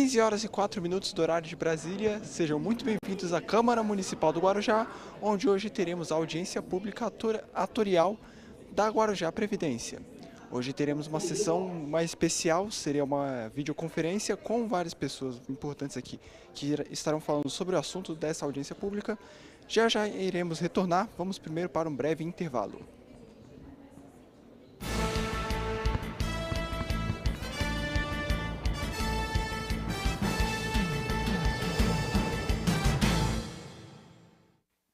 15 horas e 4 minutos do horário de Brasília, sejam muito bem-vindos à Câmara Municipal do Guarujá, onde hoje teremos a audiência pública atorial da Guarujá Previdência. Hoje teremos uma sessão mais especial, seria uma videoconferência com várias pessoas importantes aqui que estarão falando sobre o assunto dessa audiência pública. Já já iremos retornar, vamos primeiro para um breve intervalo.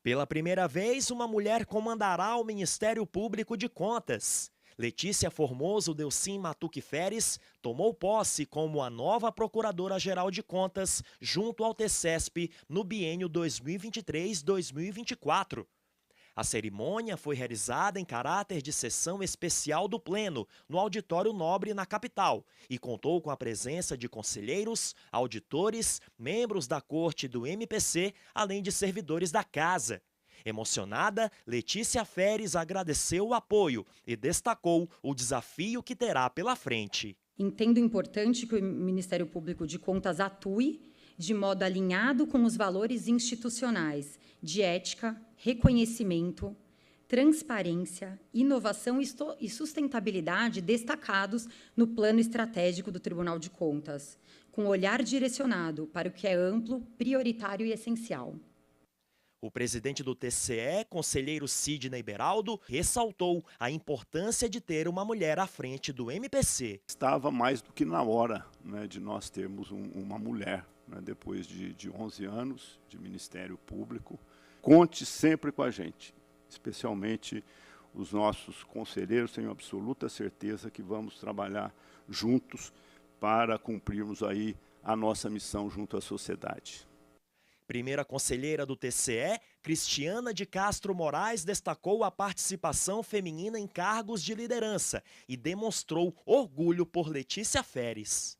Pela primeira vez, uma mulher comandará o Ministério Público de Contas. Letícia Formoso Delcim Matuque Feres tomou posse como a nova Procuradora-Geral de Contas junto ao TCESP no biênio 2023-2024. A cerimônia foi realizada em caráter de sessão especial do Pleno, no Auditório Nobre, na capital, e contou com a presença de conselheiros, auditores, membros da Corte do MPC, além de servidores da Casa. Emocionada, Letícia Feres agradeceu o apoio e destacou o desafio que terá pela frente. Entendo importante que o Ministério Público de Contas atue de modo alinhado com os valores institucionais de ética, reconhecimento, transparência, inovação e sustentabilidade destacados no plano estratégico do Tribunal de Contas, com olhar direcionado para o que é amplo, prioritário e essencial. O presidente do TCE, conselheiro Sidney Beraldo, ressaltou a importância de ter uma mulher à frente do MPC. Estava mais do que na hora, né, de nós termos uma mulher, né, depois de 11 anos de Ministério Público. Conte sempre com a gente, especialmente os nossos conselheiros. Tenho absoluta certeza que vamos trabalhar juntos para cumprirmos aí a nossa missão junto à sociedade. Primeira conselheira do TCE, Cristiana de Castro Moraes, destacou a participação feminina em cargos de liderança e demonstrou orgulho por Letícia Feres.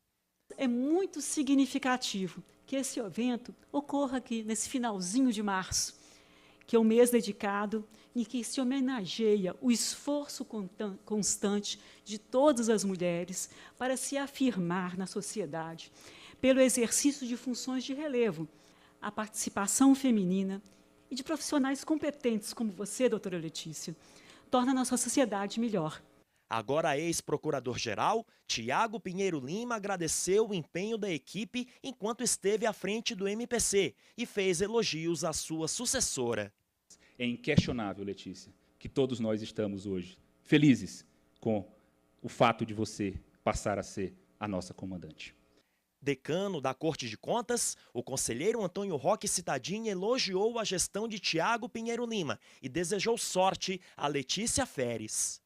É muito significativo que esse evento ocorra aqui nesse finalzinho de março, que é um mês dedicado em que se homenageia o esforço constante de todas as mulheres para se afirmar na sociedade, pelo exercício de funções de relevo, a participação feminina e de profissionais competentes como você, doutora Letícia, torna a nossa sociedade melhor. Agora ex-procurador-geral, Tiago Pinheiro Lima agradeceu o empenho da equipe enquanto esteve à frente do MPC e fez elogios à sua sucessora. É inquestionável, Letícia, que todos nós estamos hoje felizes com o fato de você passar a ser a nossa comandante. Decano da Corte de Contas, o conselheiro Antônio Roque Citadini elogiou a gestão de Tiago Pinheiro Lima e desejou sorte a Letícia Feres.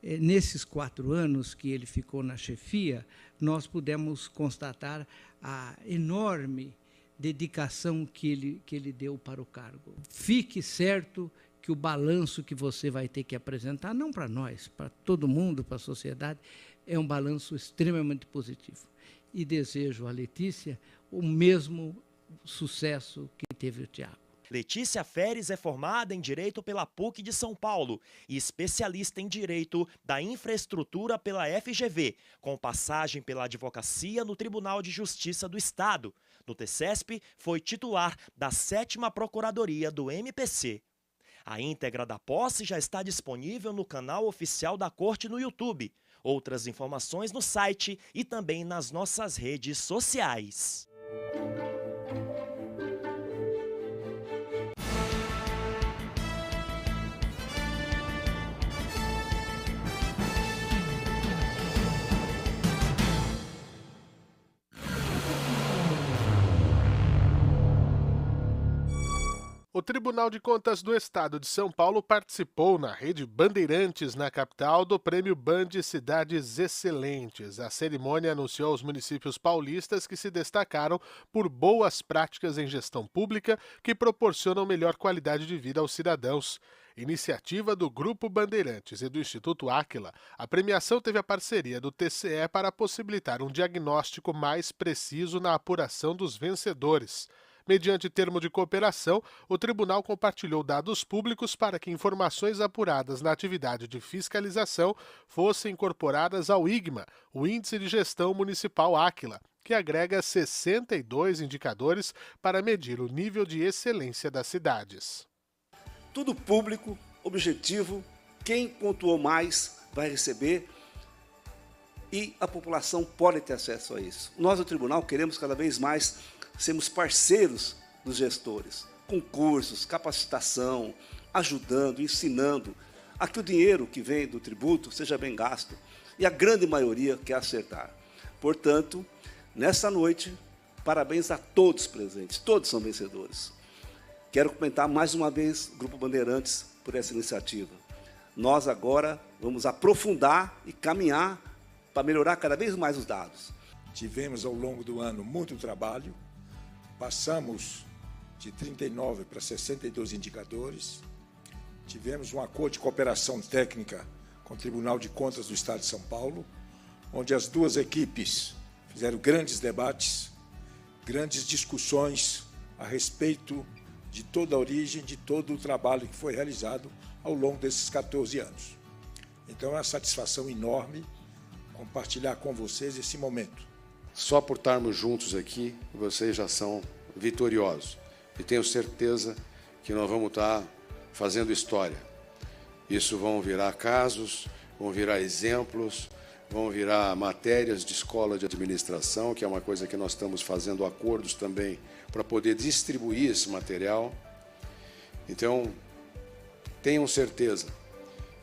Nesses 4 anos que ele ficou na chefia, nós pudemos constatar a enorme dedicação que ele deu para o cargo. Fique certo que o balanço que você vai ter que apresentar, não para nós, para todo mundo, para a sociedade, é um balanço extremamente positivo. E desejo à Letícia o mesmo sucesso que teve o Tiago. Letícia Feres é formada em Direito pela PUC de São Paulo e especialista em Direito da Infraestrutura pela FGV, com passagem pela advocacia no Tribunal de Justiça do Estado. No TCESP, foi titular da 7ª Procuradoria do MPC. A íntegra da posse já está disponível no canal oficial da Corte no YouTube. Outras informações no site e também nas nossas redes sociais. O Tribunal de Contas do Estado de São Paulo participou na Rede Bandeirantes, na capital, do Prêmio Band Cidades Excelentes. A cerimônia anunciou os municípios paulistas que se destacaram por boas práticas em gestão pública que proporcionam melhor qualidade de vida aos cidadãos. Iniciativa do Grupo Bandeirantes e do Instituto Áquila, a premiação teve a parceria do TCE para possibilitar um diagnóstico mais preciso na apuração dos vencedores. Mediante termo de cooperação, o tribunal compartilhou dados públicos para que informações apuradas na atividade de fiscalização fossem incorporadas ao IGMA, o Índice de Gestão Municipal Áquila, que agrega 62 indicadores para medir o nível de excelência das cidades. Tudo público, objetivo, quem pontuou mais vai receber e a população pode ter acesso a isso. Nós, do tribunal, queremos cada vez mais sermos parceiros dos gestores, com cursos, capacitação, ajudando, ensinando, a que o dinheiro que vem do tributo seja bem gasto. E a grande maioria quer acertar. Portanto, nessa noite, parabéns a todos presentes, todos são vencedores. Quero cumprimentar mais uma vez o Grupo Bandeirantes por essa iniciativa. Nós agora vamos aprofundar e caminhar para melhorar cada vez mais os dados. Tivemos ao longo do ano muito trabalho, passamos de 39 para 62 indicadores, tivemos um acordo de cooperação técnica com o Tribunal de Contas do Estado de São Paulo, onde as duas equipes fizeram grandes debates, grandes discussões a respeito de toda a origem, de todo o trabalho que foi realizado ao longo desses 14 anos. Então é uma satisfação enorme compartilhar com vocês esse momento. Só por estarmos juntos aqui, vocês já são vitoriosos. E tenho certeza que nós vamos estar fazendo história. Isso vão virar casos, vão virar exemplos, vão virar matérias de escola de administração, que é uma coisa que nós estamos fazendo acordos também para poder distribuir esse material. Então, tenham certeza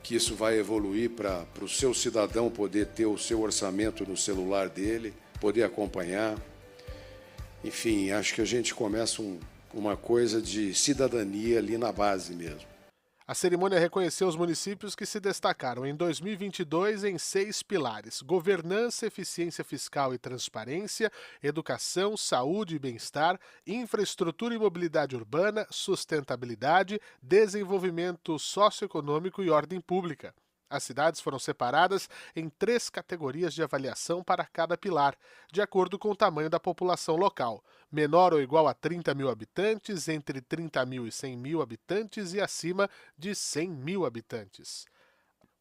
que isso vai evoluir para o seu cidadão poder ter o seu orçamento no celular dele, poder acompanhar. Enfim, acho que a gente começa uma coisa de cidadania ali na base mesmo. A cerimônia reconheceu os municípios que se destacaram em 2022 em 6 pilares: governança, eficiência fiscal e transparência, educação, saúde e bem-estar, infraestrutura e mobilidade urbana, sustentabilidade, desenvolvimento socioeconômico e ordem pública. As cidades foram separadas em 3 categorias de avaliação para cada pilar, de acordo com o tamanho da população local: menor ou igual a 30 mil habitantes, entre 30 mil e 100 mil habitantes e acima de 100 mil habitantes.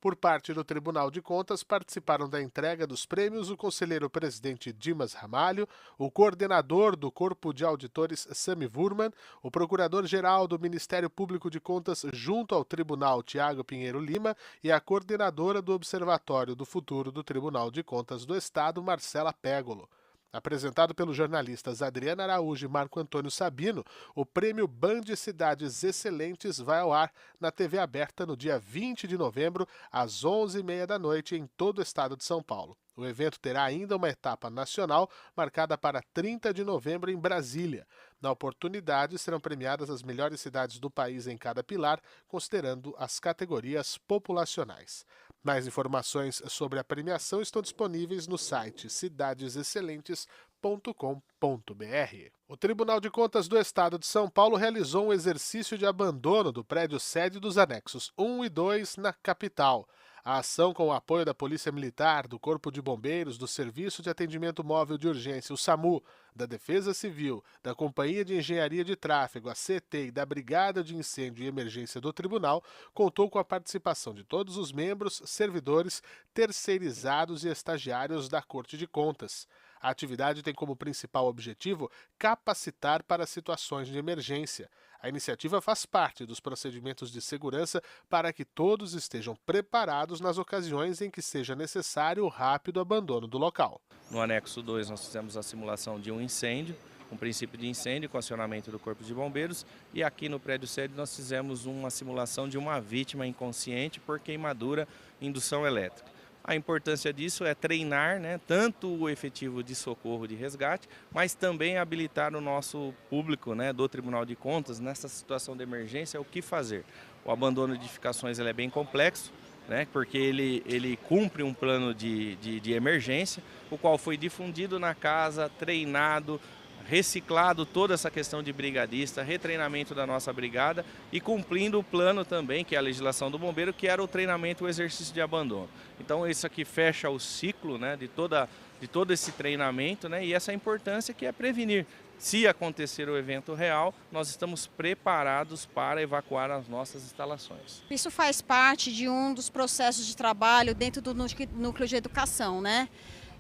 Por parte do Tribunal de Contas, participaram da entrega dos prêmios o conselheiro-presidente Dimas Ramalho, o coordenador do Corpo de Auditores Sami Wurman, o procurador-geral do Ministério Público de Contas junto ao Tribunal Tiago Pinheiro Lima e a coordenadora do Observatório do Futuro do Tribunal de Contas do Estado, Marcela Pégolo. Apresentado pelos jornalistas Adriana Araújo e Marco Antônio Sabino, o prêmio Band Cidades Excelentes vai ao ar na TV aberta no dia 20 de novembro, às 11h30 da noite, em todo o estado de São Paulo. O evento terá ainda uma etapa nacional marcada para 30 de novembro em Brasília. Na oportunidade, serão premiadas as melhores cidades do país em cada pilar, considerando as categorias populacionais. Mais informações sobre a premiação estão disponíveis no site cidadesexcelentes.com.br. O Tribunal de Contas do Estado de São Paulo realizou um exercício de abandono do prédio sede dos anexos 1 e 2 na capital. A ação, com o apoio da Polícia Militar, do Corpo de Bombeiros, do Serviço de Atendimento Móvel de Urgência, o SAMU, da Defesa Civil, da Companhia de Engenharia de Tráfego, a CT, e da Brigada de Incêndio e Emergência do Tribunal, contou com a participação de todos os membros, servidores, terceirizados e estagiários da Corte de Contas. A atividade tem como principal objetivo capacitar para situações de emergência. A iniciativa faz parte dos procedimentos de segurança para que todos estejam preparados nas ocasiões em que seja necessário o rápido abandono do local. No anexo 2 nós fizemos a simulação de um incêndio, um princípio de incêndio com acionamento do Corpo de Bombeiros, e aqui no prédio sede nós fizemos uma simulação de uma vítima inconsciente por queimadura em indução elétrica. A importância disso é treinar, tanto o efetivo de socorro de resgate, mas também habilitar o nosso público, do Tribunal de Contas nessa situação de emergência, o que fazer. O abandono de edificações ele é bem complexo, porque ele cumpre um plano de emergência, o qual foi difundido na casa, treinado, reciclado toda essa questão de brigadista, retreinamento da nossa brigada e cumprindo o plano também, que é a legislação do bombeiro, que era o treinamento e o exercício de abandono. Então isso aqui fecha o ciclo de todo esse treinamento, e essa importância que é prevenir. Se acontecer o evento real, nós estamos preparados para evacuar as nossas instalações. Isso faz parte de um dos processos de trabalho dentro do núcleo de educação,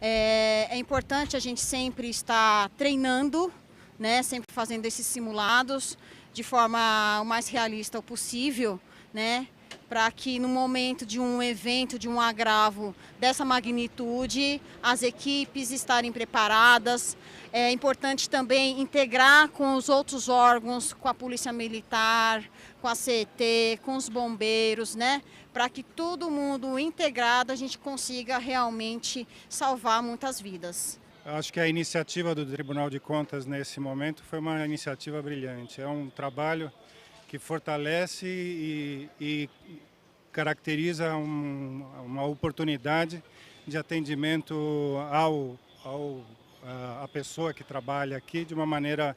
É importante a gente sempre estar treinando, né, sempre fazendo esses simulados de forma o mais realista possível, né, para que no momento de um evento, de um agravo dessa magnitude, as equipes estarem preparadas. É importante também integrar com os outros órgãos, com a Polícia Militar, com a CET, com os bombeiros, né, para que todo mundo integrado a gente consiga realmente salvar muitas vidas. Eu acho que a iniciativa do Tribunal de Contas nesse momento foi uma iniciativa brilhante. É um trabalho que fortalece e caracteriza uma oportunidade de atendimento à pessoa que trabalha aqui de uma maneira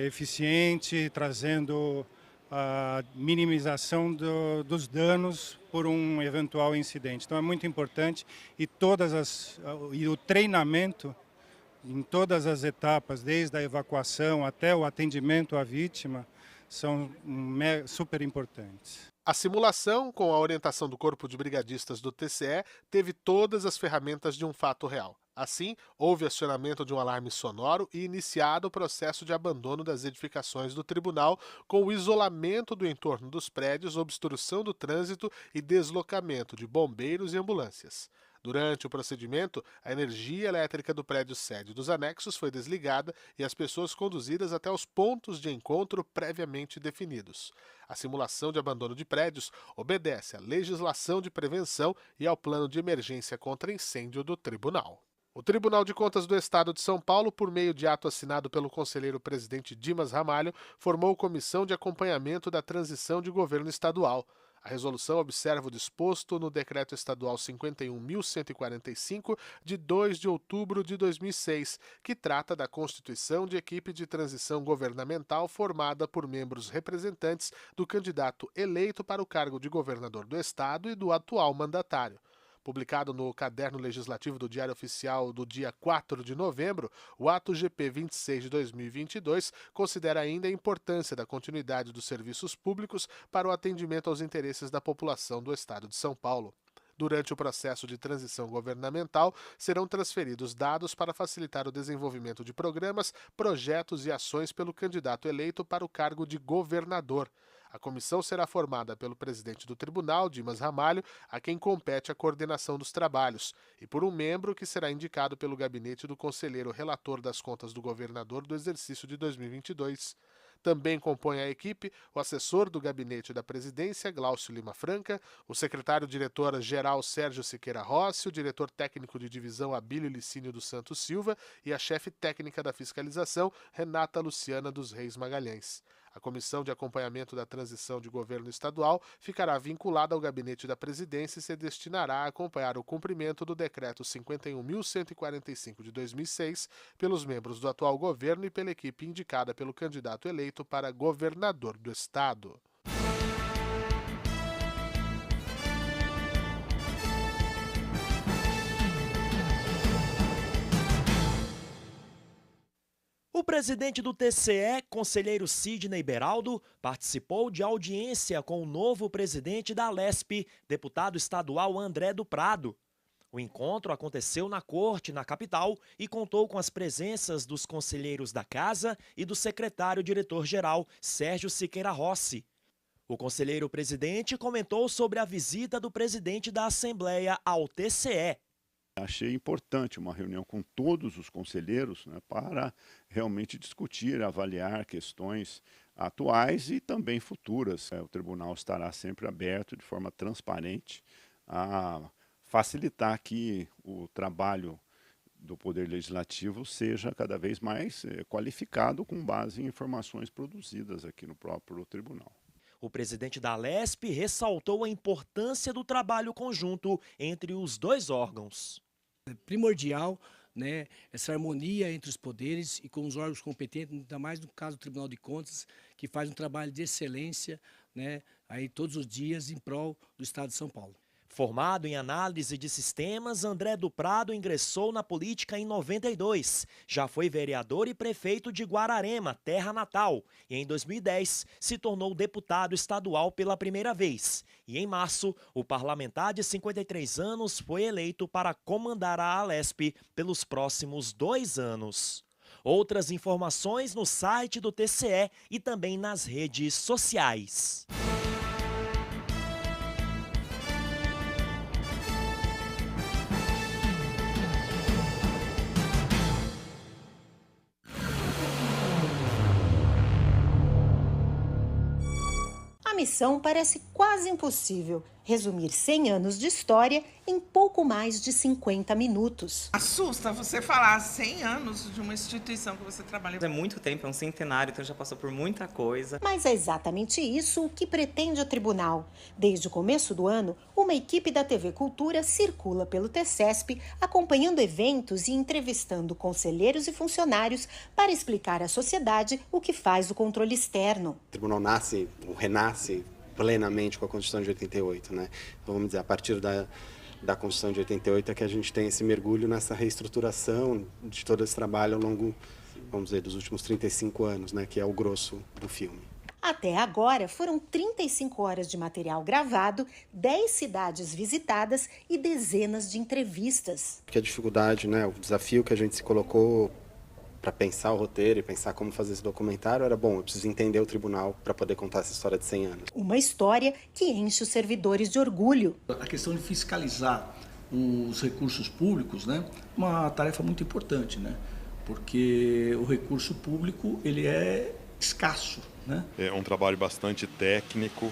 eficiente, trazendo a minimização dos danos por um eventual incidente. Então é muito importante e o treinamento em todas as etapas, desde a evacuação até o atendimento à vítima, são super importantes. A simulação, com a orientação do Corpo de Brigadistas do TCE, teve todas as ferramentas de um fato real. Assim, houve acionamento de um alarme sonoro e iniciado o processo de abandono das edificações do tribunal, com o isolamento do entorno dos prédios, obstrução do trânsito e deslocamento de bombeiros e ambulâncias. Durante o procedimento, a energia elétrica do prédio sede dos anexos foi desligada e as pessoas conduzidas até os pontos de encontro previamente definidos. A simulação de abandono de prédios obedece à legislação de prevenção e ao plano de emergência contra incêndio do tribunal. O Tribunal de Contas do Estado de São Paulo, por meio de ato assinado pelo conselheiro-presidente Dimas Ramalho, formou comissão de acompanhamento da transição de governo estadual. A resolução observa o disposto no Decreto Estadual 51.145, de 2 de outubro de 2006, que trata da constituição de equipe de transição governamental formada por membros representantes do candidato eleito para o cargo de governador do Estado e do atual mandatário. Publicado no Caderno Legislativo do Diário Oficial do dia 4 de novembro, o Ato GP 26 de 2022 considera ainda a importância da continuidade dos serviços públicos para o atendimento aos interesses da população do Estado de São Paulo. Durante o processo de transição governamental, serão transferidos dados para facilitar o desenvolvimento de programas, projetos e ações pelo candidato eleito para o cargo de governador. A comissão será formada pelo presidente do tribunal, Dimas Ramalho, a quem compete a coordenação dos trabalhos, e por um membro que será indicado pelo gabinete do conselheiro relator das contas do governador do exercício de 2022. Também compõe a equipe o assessor do gabinete da presidência, Glaucio Lima Franca, o secretário-diretor-geral Sérgio Siqueira Rossi, o diretor técnico de divisão Abílio Licínio dos Santos Silva e a chefe técnica da fiscalização, Renata Luciana dos Reis Magalhães. A comissão de acompanhamento da transição de governo estadual ficará vinculada ao gabinete da presidência e se destinará a acompanhar o cumprimento do Decreto 51.145 de 2006 pelos membros do atual governo e pela equipe indicada pelo candidato eleito para governador do estado. O presidente do TCE, conselheiro Sidney Beraldo, participou de audiência com o novo presidente da Alesp, deputado estadual André do Prado. O encontro aconteceu na corte, na capital, e contou com as presenças dos conselheiros da Casa e do secretário-diretor-geral, Sérgio Siqueira Rossi. O conselheiro presidente comentou sobre a visita do presidente da Assembleia ao TCE. Achei importante uma reunião com todos os conselheiros, né, para realmente discutir, avaliar questões atuais e também futuras. O tribunal estará sempre aberto, de forma transparente, a facilitar que o trabalho do Poder Legislativo seja cada vez mais qualificado com base em informações produzidas aqui no próprio tribunal. O presidente da Alesp ressaltou a importância do trabalho conjunto entre os dois órgãos. É primordial, né, essa harmonia entre os poderes e com os órgãos competentes, ainda mais no caso do Tribunal de Contas, que faz um trabalho de excelência, né, aí todos os dias em prol do Estado de São Paulo. Formado em análise de sistemas, André do Prado ingressou na política em 92. Já foi vereador e prefeito de Guararema, terra natal, e em 2010 se tornou deputado estadual pela primeira vez. E em março, o parlamentar de 53 anos foi eleito para comandar a Alesp pelos próximos 2 anos. Outras informações no site do TCE e também nas redes sociais. A missão parece quase impossível. Resumir 100 anos de história em pouco mais de 50 minutos. Assusta você falar 100 anos de uma instituição que você trabalha. É muito tempo, é um centenário, então já passou por muita coisa. Mas é exatamente isso o que pretende o tribunal. Desde o começo do ano, uma equipe da TV Cultura circula pelo TCESP, acompanhando eventos e entrevistando conselheiros e funcionários para explicar à sociedade o que faz o controle externo. O tribunal nasce, ou renasce, plenamente com a Constituição de 88, né? Então, vamos dizer, a partir da Constituição de 88 é que a gente tem esse mergulho nessa reestruturação de todo esse trabalho ao longo, vamos dizer, dos últimos 35 anos, né? Que é o grosso do filme. Até agora, foram 35 horas de material gravado, 10 cidades visitadas e dezenas de entrevistas. Porque a dificuldade, né? O desafio que a gente se colocou para pensar o roteiro e pensar como fazer esse documentário era, bom, eu preciso entender o tribunal para poder contar essa história de 100 anos. Uma história que enche os servidores de orgulho. A questão de fiscalizar os recursos públicos, né, uma tarefa muito importante, né, porque o recurso público ele é escasso. Né? É um trabalho bastante técnico,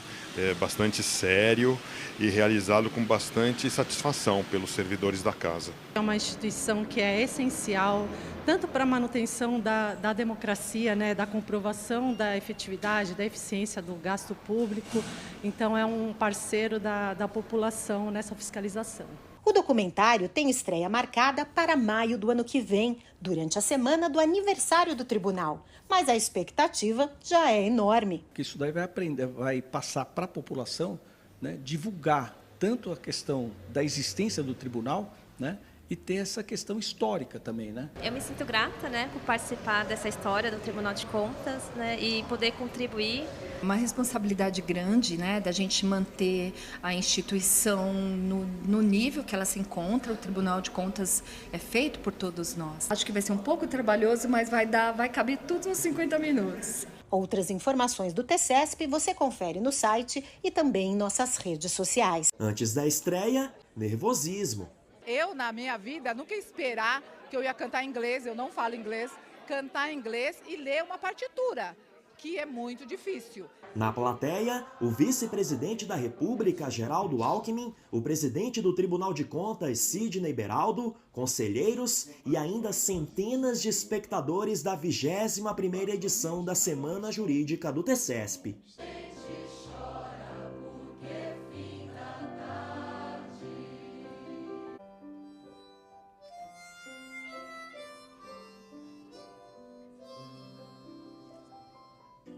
bastante sério e realizado com bastante satisfação pelos servidores da casa. É uma instituição que é essencial tanto para a manutenção da democracia, né, da comprovação da efetividade, da eficiência do gasto público. Então é um parceiro da população nessa fiscalização. O documentário tem estreia marcada para maio do ano que vem, durante a semana do aniversário do tribunal. Mas a expectativa já é enorme. Isso daí vai passar para a população, né, divulgar tanto a questão da existência do tribunal, né, e ter essa questão histórica também, né? Eu me sinto grata, né, por participar dessa história do Tribunal de Contas, né, e poder contribuir. Uma responsabilidade grande, né, da gente manter a instituição no nível que ela se encontra. O Tribunal de Contas é feito por todos nós. Acho que vai ser um pouco trabalhoso, mas vai caber tudo nos 50 minutos. Outras informações do TCESP você confere no site e também em nossas redes sociais. Antes da estreia, nervosismo. Eu, na minha vida, nunca ia esperar que eu ia cantar em inglês, eu não falo inglês, cantar em inglês e ler uma partitura, que é muito difícil. Na plateia, o vice-presidente da República, Geraldo Alckmin, o presidente do Tribunal de Contas, Sidney Beraldo, conselheiros e ainda centenas de espectadores da 21ª edição da Semana Jurídica do TCESP.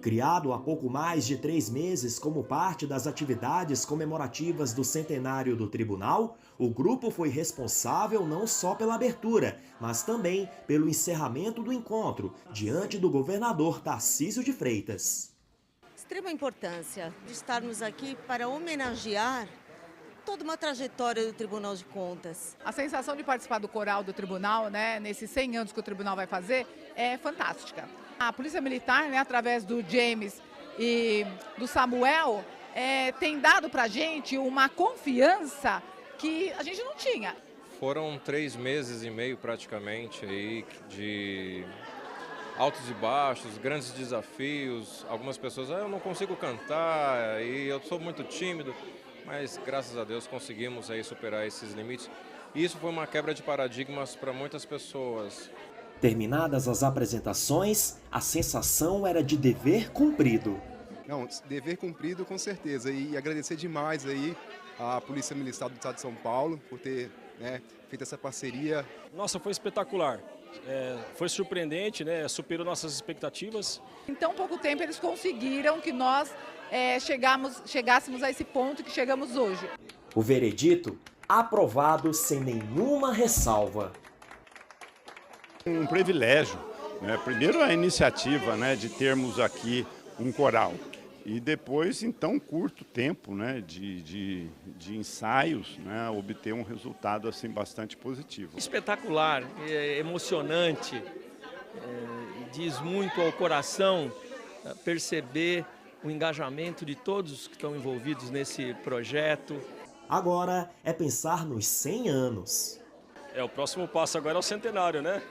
Criado há pouco mais de 3 meses como parte das atividades comemorativas do centenário do tribunal, o grupo foi responsável não só pela abertura, mas também pelo encerramento do encontro, diante do governador Tarcísio de Freitas. Extrema importância de estarmos aqui para homenagear toda uma trajetória do Tribunal de Contas. A sensação de participar do coral do tribunal, né, nesses 100 anos que o tribunal vai fazer, é fantástica. A Polícia Militar, né, através do James e do Samuel, tem dado para a gente uma confiança que a gente não tinha. Foram 3 meses e meio praticamente aí de altos e baixos, grandes desafios. Algumas pessoas, eu não consigo cantar e eu sou muito tímido, mas graças a Deus conseguimos aí superar esses limites. E isso foi uma quebra de paradigmas para muitas pessoas. Terminadas as apresentações, a sensação era de dever cumprido. Não, dever cumprido com certeza. E agradecer demais aí à Polícia Militar do Estado de São Paulo por ter, né, feito essa parceria. Nossa, foi espetacular. Foi surpreendente, né? Superou nossas expectativas. Em tão pouco tempo eles conseguiram que nós chegássemos a esse ponto que chegamos hoje. O veredito, aprovado sem nenhuma ressalva. Um privilégio, né? Primeiro a iniciativa, né, de termos aqui um coral e depois, em tão curto tempo, né, de ensaios, né, obter um resultado assim bastante positivo. Espetacular, emocionante, diz muito ao coração perceber o engajamento de todos que estão envolvidos nesse projeto. Agora é pensar nos 100 anos. O próximo passo agora é o centenário, né?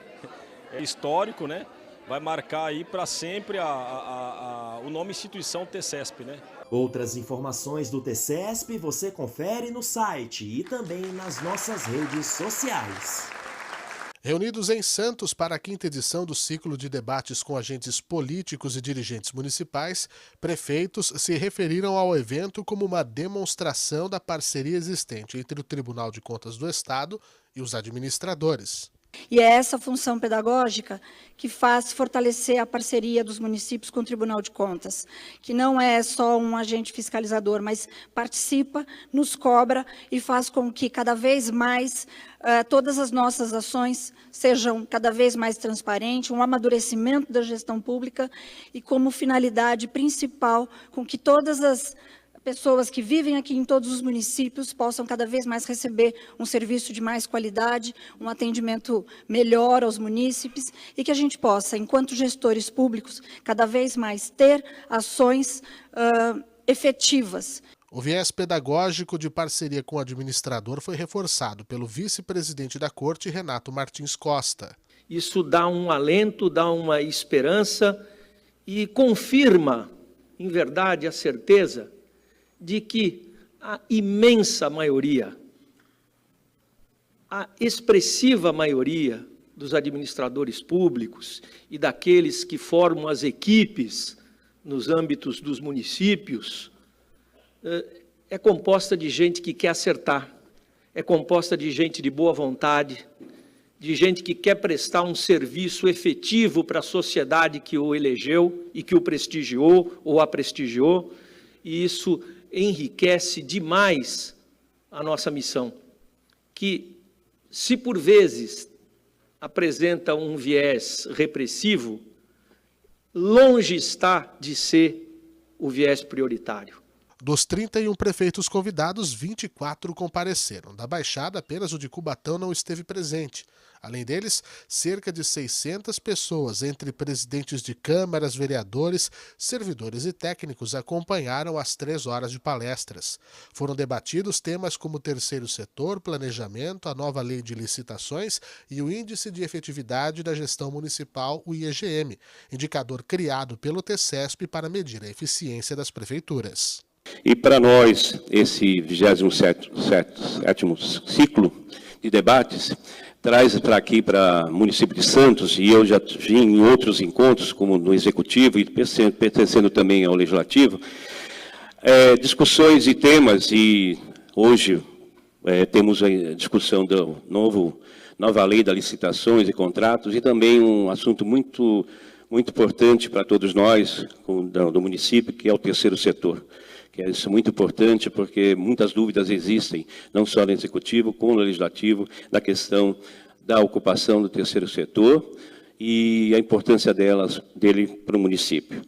É histórico, né? Vai marcar aí para sempre o nome instituição TCESP, né? Outras informações do TCESP você confere no site e também nas nossas redes sociais. Reunidos em Santos para a 5ª edição do ciclo de debates com agentes políticos e dirigentes municipais, prefeitos se referiram ao evento como uma demonstração da parceria existente entre o Tribunal de Contas do Estado e os administradores. E é essa função pedagógica que faz fortalecer a parceria dos municípios com o Tribunal de Contas, que não é só um agente fiscalizador, mas participa, nos cobra e faz com que cada vez mais todas as nossas ações sejam cada vez mais transparentes, um amadurecimento da gestão pública e como finalidade principal com que todas as pessoas que vivem aqui em todos os municípios possam cada vez mais receber um serviço de mais qualidade, um atendimento melhor aos munícipes e que a gente possa, enquanto gestores públicos, cada vez mais ter ações efetivas. O viés pedagógico de parceria com o administrador foi reforçado pelo vice-presidente da Corte, Renato Martins Costa. Isso dá um alento, dá uma esperança e confirma, em verdade, a certeza de que a imensa maioria, a expressiva maioria dos administradores públicos e daqueles que formam as equipes nos âmbitos dos municípios, é composta de gente que quer acertar, é composta de gente de boa vontade, de gente que quer prestar um serviço efetivo para a sociedade que o elegeu e que o prestigiou ou a prestigiou, e isso enriquece demais a nossa missão, que, se por vezes apresenta um viés repressivo, longe está de ser o viés prioritário. Dos 31 prefeitos convidados, 24 compareceram. Da Baixada, apenas o de Cubatão não esteve presente. Além deles, cerca de 600 pessoas, entre presidentes de câmaras, vereadores, servidores e técnicos, acompanharam as 3 horas de palestras. Foram debatidos temas como o terceiro setor, planejamento, a nova lei de licitações e o Índice de Efetividade da Gestão Municipal, o IEGM, indicador criado pelo TCESP para medir a eficiência das prefeituras. E para nós, esse 27º ciclo de debates traz para aqui, para o município de Santos, e eu já vim em outros encontros, como no Executivo e pertencendo também ao Legislativo, discussões e temas, e hoje temos a discussão da nova lei das licitações e contratos, e também um assunto muito importante para todos nós do município, que é o terceiro setor. Que é isso muito importante, porque muitas dúvidas existem, não só no Executivo, como no Legislativo, da questão da ocupação do terceiro setor e a importância dele para o município.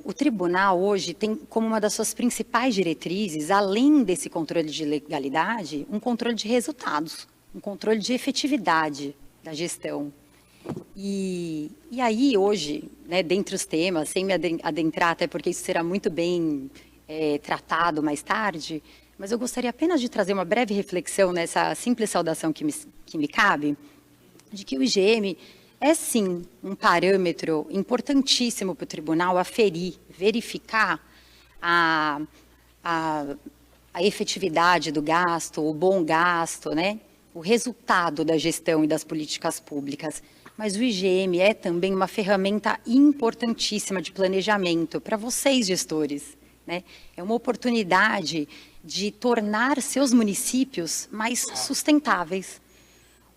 O tribunal hoje tem como uma das suas principais diretrizes, além desse controle de legalidade, um controle de resultados, um controle de efetividade da gestão. E aí hoje, né, dentre os temas, sem me adentrar, até porque isso será muito bem tratado mais tarde, mas eu gostaria apenas de trazer uma breve reflexão nessa simples saudação que me cabe, de que o IGM é sim um parâmetro importantíssimo para o tribunal aferir, verificar a efetividade do gasto, o bom gasto, né? O resultado da gestão e das políticas públicas. Mas o IGM é também uma ferramenta importantíssima de planejamento para vocês, gestores. Né? É uma oportunidade de tornar seus municípios mais sustentáveis.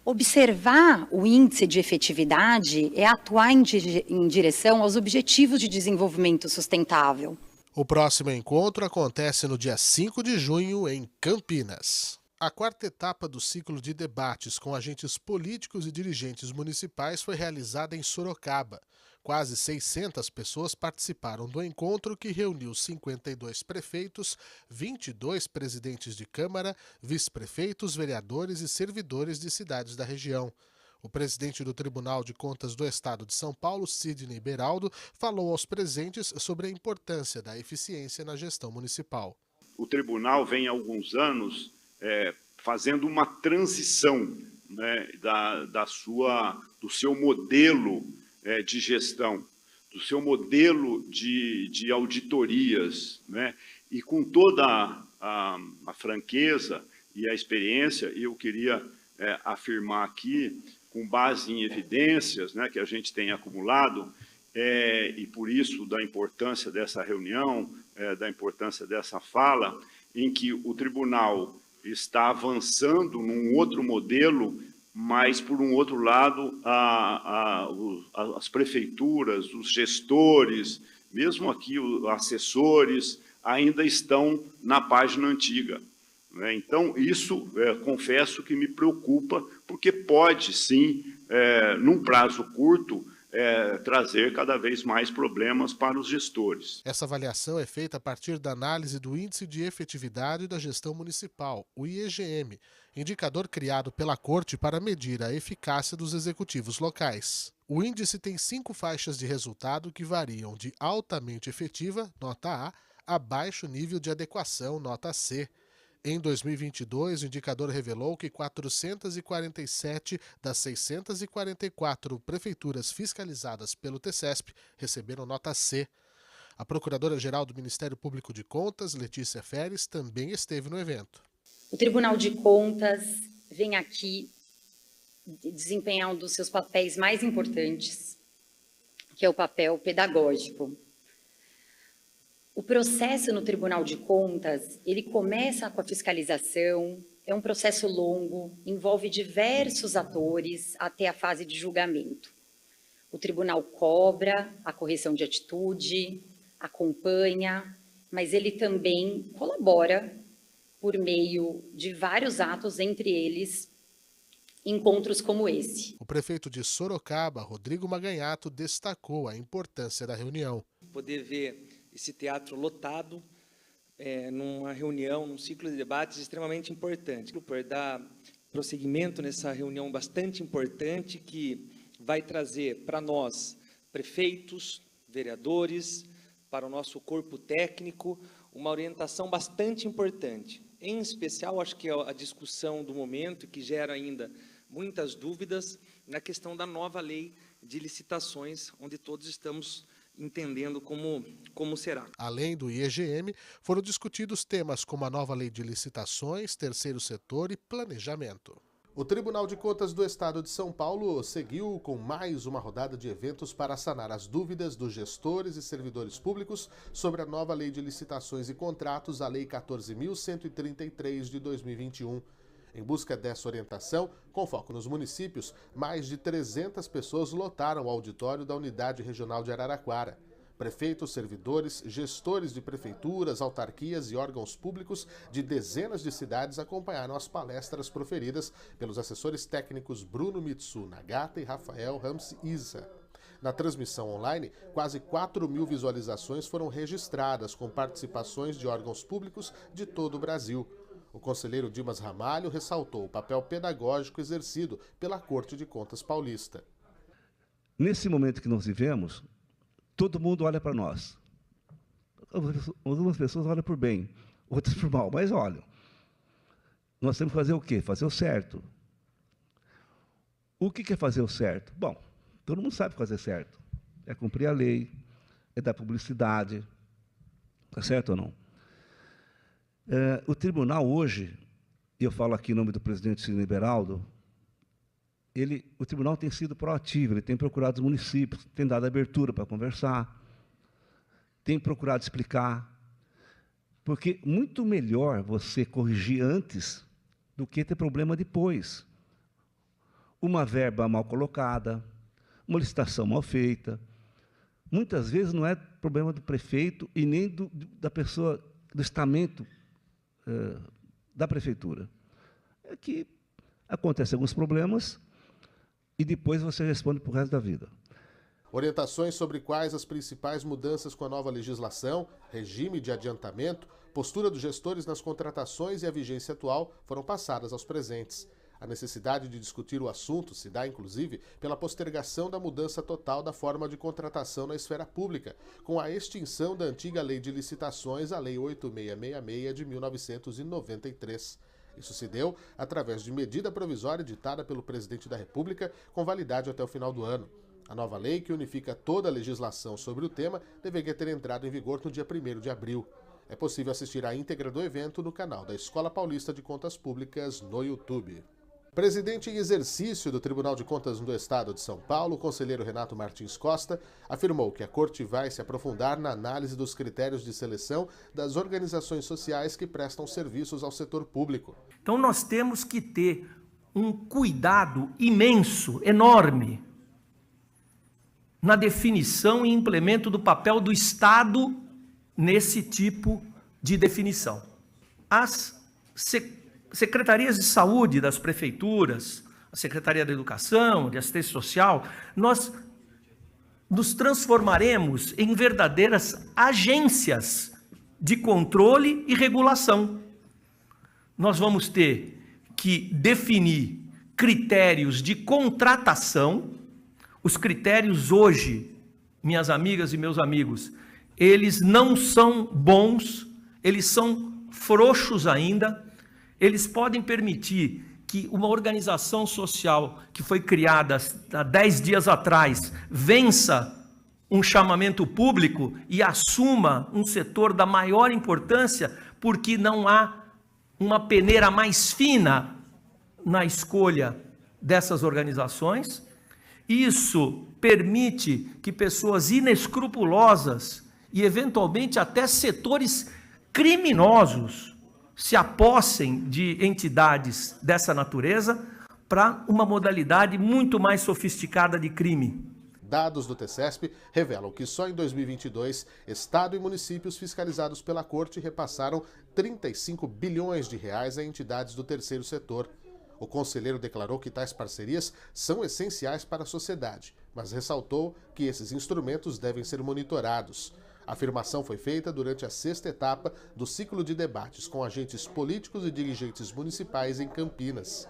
Observar o índice de efetividade é atuar em direção aos objetivos de desenvolvimento sustentável. O próximo encontro acontece no dia 5 de junho, em Campinas. A quarta etapa do ciclo de debates com agentes políticos e dirigentes municipais foi realizada em Sorocaba. Quase 600 pessoas participaram do encontro, que reuniu 52 prefeitos, 22 presidentes de Câmara, vice-prefeitos, vereadores e servidores de cidades da região. O presidente do Tribunal de Contas do Estado de São Paulo, Sidney Beraldo, falou aos presentes sobre a importância da eficiência na gestão municipal. O tribunal vem há alguns anos fazendo uma transição, né, do seu modelo de gestão, do seu modelo de auditorias, né, e com toda a franqueza e a experiência, eu queria afirmar aqui, com base em evidências, né, que a gente tem acumulado, e por isso da importância dessa reunião, da importância dessa fala, em que o tribunal está avançando num outro modelo, mas, por um outro lado, as prefeituras, os gestores, mesmo aqui os assessores, ainda estão na página antiga. Então, isso, confesso que me preocupa, porque pode, sim, num prazo curto, trazer cada vez mais problemas para os gestores. Essa avaliação é feita a partir da análise do Índice de Efetividade da Gestão Municipal, o IEGM, indicador criado pela Corte para medir a eficácia dos executivos locais. O índice tem 5 faixas de resultado que variam de altamente efetiva, nota A baixo nível de adequação, nota C. Em 2022, o indicador revelou que 447 das 644 prefeituras fiscalizadas pelo TCESP receberam nota C. A Procuradora-Geral do Ministério Público de Contas, Letícia Feres, também esteve no evento. O Tribunal de Contas vem aqui desempenhar um dos seus papéis mais importantes, que é o papel pedagógico. O processo no Tribunal de Contas, ele começa com a fiscalização, é um processo longo, envolve diversos atores até a fase de julgamento. O tribunal cobra a correção de atitude, acompanha, mas ele também colabora por meio de vários atos, entre eles encontros como esse. O prefeito de Sorocaba, Rodrigo Maganhato, destacou a importância da reunião. Poder ver esse teatro lotado, numa reunião, num ciclo de debates extremamente importante. Por dar prosseguimento nessa reunião bastante importante que vai trazer para nós, prefeitos, vereadores, para o nosso corpo técnico, uma orientação bastante importante. Em especial, acho que é a discussão do momento, que gera ainda muitas dúvidas, na questão da nova lei de licitações, onde todos estamos entendendo como será. Além do IEGM, foram discutidos temas como a nova lei de licitações, terceiro setor e planejamento. O Tribunal de Contas do Estado de São Paulo seguiu com mais uma rodada de eventos para sanar as dúvidas dos gestores e servidores públicos sobre a nova lei de licitações e contratos, a Lei 14.133 de 2021. Em busca dessa orientação, com foco nos municípios, mais de 300 pessoas lotaram o auditório da Unidade Regional de Araraquara. Prefeitos, servidores, gestores de prefeituras, autarquias e órgãos públicos de dezenas de cidades acompanharam as palestras proferidas pelos assessores técnicos Bruno Mitsu Nagata e Rafael Ramsey Isa. Na transmissão online, quase 4.000 visualizações foram registradas, com participações de órgãos públicos de todo o Brasil. O conselheiro Dimas Ramalho ressaltou o papel pedagógico exercido pela Corte de Contas Paulista. Nesse momento que nós vivemos, todo mundo olha para nós. Algumas pessoas olham por bem, outras por mal, mas olham. Nós temos que fazer o quê? Fazer o certo. O que é fazer o certo? Bom, todo mundo sabe fazer certo. É cumprir a lei, é dar publicidade. Está certo ou não? O tribunal hoje, e eu falo aqui em nome do presidente Sidney Beraldo, o tribunal tem sido proativo, ele tem procurado os municípios, tem dado abertura para conversar, tem procurado explicar, porque muito melhor você corrigir antes do que ter problema depois. Uma verba mal colocada, uma licitação mal feita, muitas vezes não é problema do prefeito e nem da pessoa, do estamento da prefeitura. É que acontecem alguns problemas e depois você responde para o resto da vida. Orientações sobre quais as principais mudanças com a nova legislação, regime de adiantamento, postura dos gestores nas contratações e a vigência atual foram passadas aos presentes. A necessidade de discutir o assunto se dá, inclusive, pela postergação da mudança total da forma de contratação na esfera pública, com a extinção da antiga Lei de Licitações, a Lei 8666 de 1993. Isso se deu através de medida provisória editada pelo presidente da República, com validade até o final do ano. A nova lei, que unifica toda a legislação sobre o tema, deveria ter entrado em vigor no dia 1º de abril. É possível assistir à íntegra do evento no canal da Escola Paulista de Contas Públicas no YouTube. Presidente em exercício do Tribunal de Contas do Estado de São Paulo, o conselheiro Renato Martins Costa, afirmou que a Corte vai se aprofundar na análise dos critérios de seleção das organizações sociais que prestam serviços ao setor público. Então nós temos que ter um cuidado imenso, enorme, na definição e implemento do papel do Estado nesse tipo de definição. As secretarias de saúde das prefeituras, a Secretaria da Educação, de Assistência Social, nós nos transformaremos em verdadeiras agências de controle e regulação. Nós vamos ter que definir critérios de contratação. Os critérios hoje, minhas amigas e meus amigos, eles não são bons, eles são frouxos ainda. Eles podem permitir que uma organização social que foi criada há 10 dias atrás vença um chamamento público e assuma um setor da maior importância, porque não há uma peneira mais fina na escolha dessas organizações. Isso permite que pessoas inescrupulosas e, eventualmente, até setores criminosos se apossem de entidades dessa natureza para uma modalidade muito mais sofisticada de crime. Dados do TCESP revelam que só em 2022, Estado e municípios fiscalizados pela Corte repassaram 35 bilhões de reais a entidades do terceiro setor. O conselheiro declarou que tais parcerias são essenciais para a sociedade, mas ressaltou que esses instrumentos devem ser monitorados. A afirmação foi feita durante a 6ª etapa do ciclo de debates com agentes políticos e dirigentes municipais em Campinas.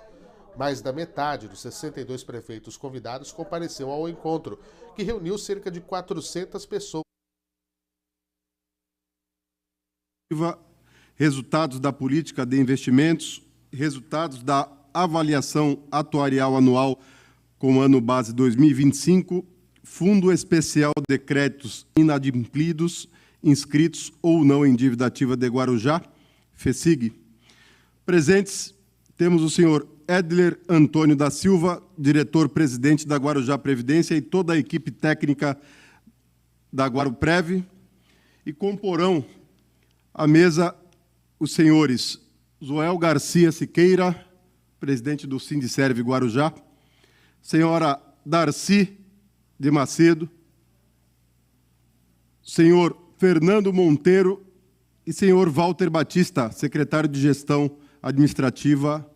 Mais da metade dos 62 prefeitos convidados compareceu ao encontro, que reuniu cerca de 400 pessoas. Resultados da política de investimentos, resultados da avaliação atuarial anual com o ano base 2025, Fundo Especial de Créditos Inadimplidos, inscritos ou não em dívida ativa de Guarujá, FECIG. Presentes, temos o senhor Edler Antônio da Silva, diretor-presidente da Guarujá Previdência, e toda a equipe técnica da Guaruprev, e comporão a mesa os senhores Joel Garcia Siqueira, presidente do Sindiserve Guarujá, senhora Darcy de Macedo, senhor Fernando Monteiro e senhor Walter Batista, secretário de Gestão Administrativa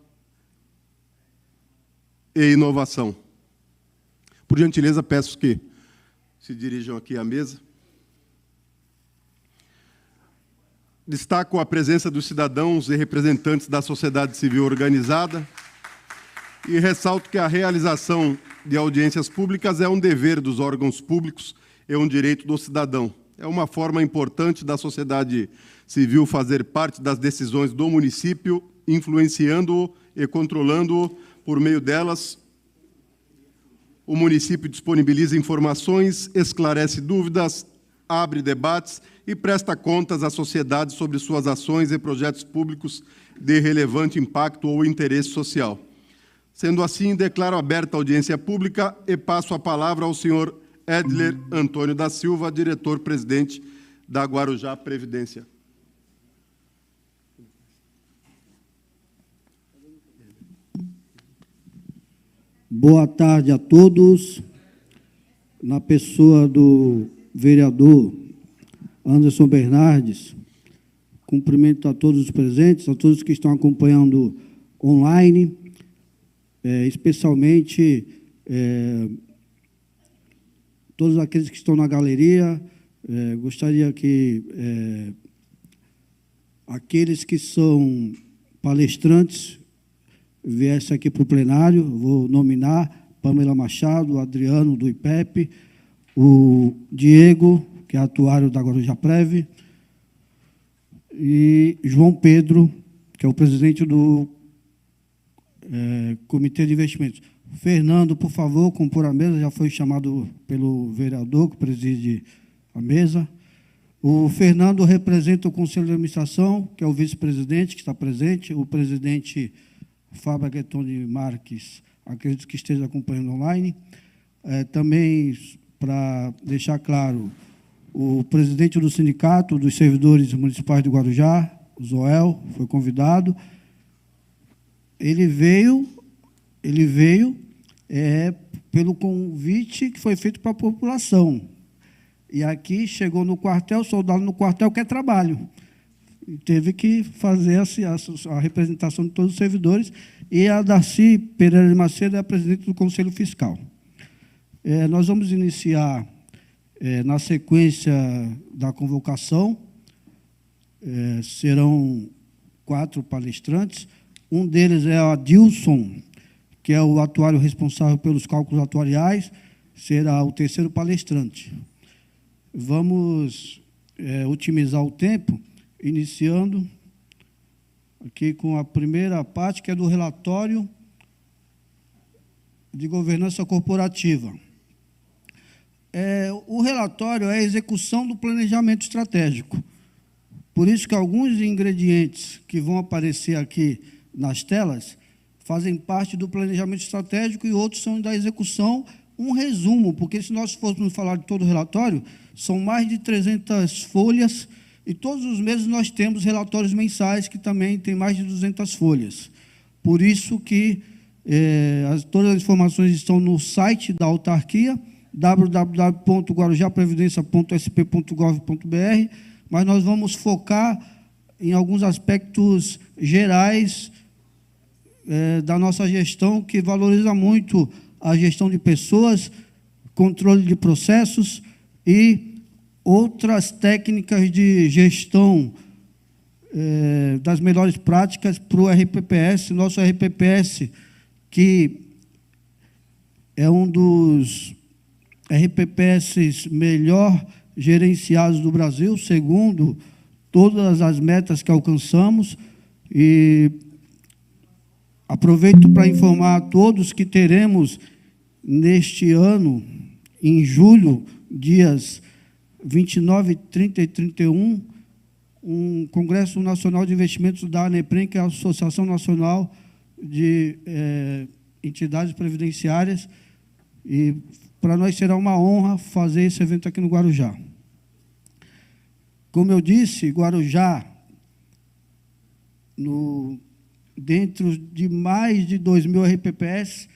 e Inovação. Por gentileza, peço que se dirijam aqui à mesa. Destaco a presença dos cidadãos e representantes da sociedade civil organizada e ressalto que a realização de audiências públicas é um dever dos órgãos públicos e um direito do cidadão. É uma forma importante da sociedade civil fazer parte das decisões do município, influenciando-o e controlando-o. Por meio delas, o município disponibiliza informações, esclarece dúvidas, abre debates e presta contas à sociedade sobre suas ações e projetos públicos de relevante impacto ou interesse social. Sendo assim, declaro aberta a audiência pública e passo a palavra ao senhor Edler Antônio da Silva, diretor-presidente da Guarujá Previdência. Boa tarde a todos. Na pessoa do vereador Anderson Bernardes, cumprimento a todos os presentes, a todos que estão acompanhando online, especialmente todos aqueles que estão na galeria. Gostaria que aqueles que são palestrantes viessem aqui para o plenário. Vou nominar Pamela Machado, o Adriano, do IPEP, o Diego, que é atuário da Guarujá Prev, e João Pedro, que é o presidente do Comitê de Investimentos. Fernando, por favor, compor a mesa, já foi chamado pelo vereador que preside a mesa. O Fernando representa o Conselho de Administração, que é o vice-presidente, que está presente. O presidente Fábio Aguetoni Marques, acredito que esteja acompanhando online. Também, para deixar claro, o presidente do Sindicato dos Servidores Municipais de Guarujá, o Zoel, foi convidado. Ele veio pelo convite que foi feito para a população. E aqui chegou no quartel, soldado no quartel quer trabalho. E teve que fazer a representação de todos os servidores. E a Darcy Pereira de Macedo é a presidente do Conselho Fiscal. Nós vamos iniciar, na sequência da convocação, serão 4 palestrantes. Um deles é o Adilson, que é o atuário responsável pelos cálculos atuariais, será o 3º palestrante. Vamos otimizar o tempo, iniciando aqui com a primeira parte, que é do relatório de governança corporativa. O relatório é a execução do planejamento estratégico. Por isso que alguns ingredientes que vão aparecer aqui nas telas fazem parte do planejamento estratégico e outros são da execução. Um resumo, porque se nós fôssemos falar de todo o relatório, são mais de 300 folhas, e todos os meses nós temos relatórios mensais, que também têm mais de 200 folhas. Por isso que todas as informações estão no site da autarquia, www.guarujaprevidencia.sp.gov.br, mas nós vamos focar em alguns aspectos gerais da nossa gestão, que valoriza muito a gestão de pessoas, controle de processos e outras técnicas de gestão das melhores práticas para o RPPS. Nosso RPPS, que é um dos RPPS melhor gerenciados do Brasil, segundo todas as metas que alcançamos. E aproveito para informar a todos que teremos, neste ano, em julho, dias 29, 30 e 31, um Congresso Nacional de Investimentos da ANEPREM, que é a Associação Nacional de Entidades Previdenciárias, e para nós será uma honra fazer esse evento aqui no Guarujá. Como eu disse, Guarujá, dentro de mais de 2.000 RPPS,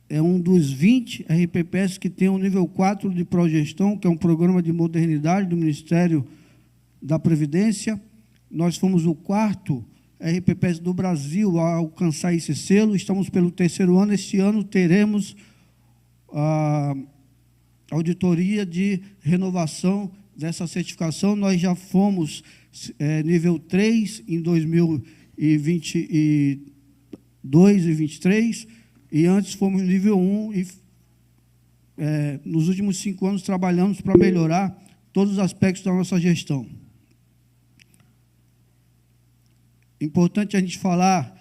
é um dos 20 RPPS que tem o nível 4 de progestão, que é um programa de modernidade do Ministério da Previdência. Nós fomos o 4º RPPS do Brasil a alcançar esse selo, estamos pelo 3º ano. Este ano teremos a auditoria de renovação dessa certificação. Nós já fomos nível 3 em 2022 e 2023, e antes fomos nível 1, e nos últimos 5 anos trabalhamos para melhorar todos os aspectos da nossa gestão. Importante a gente falar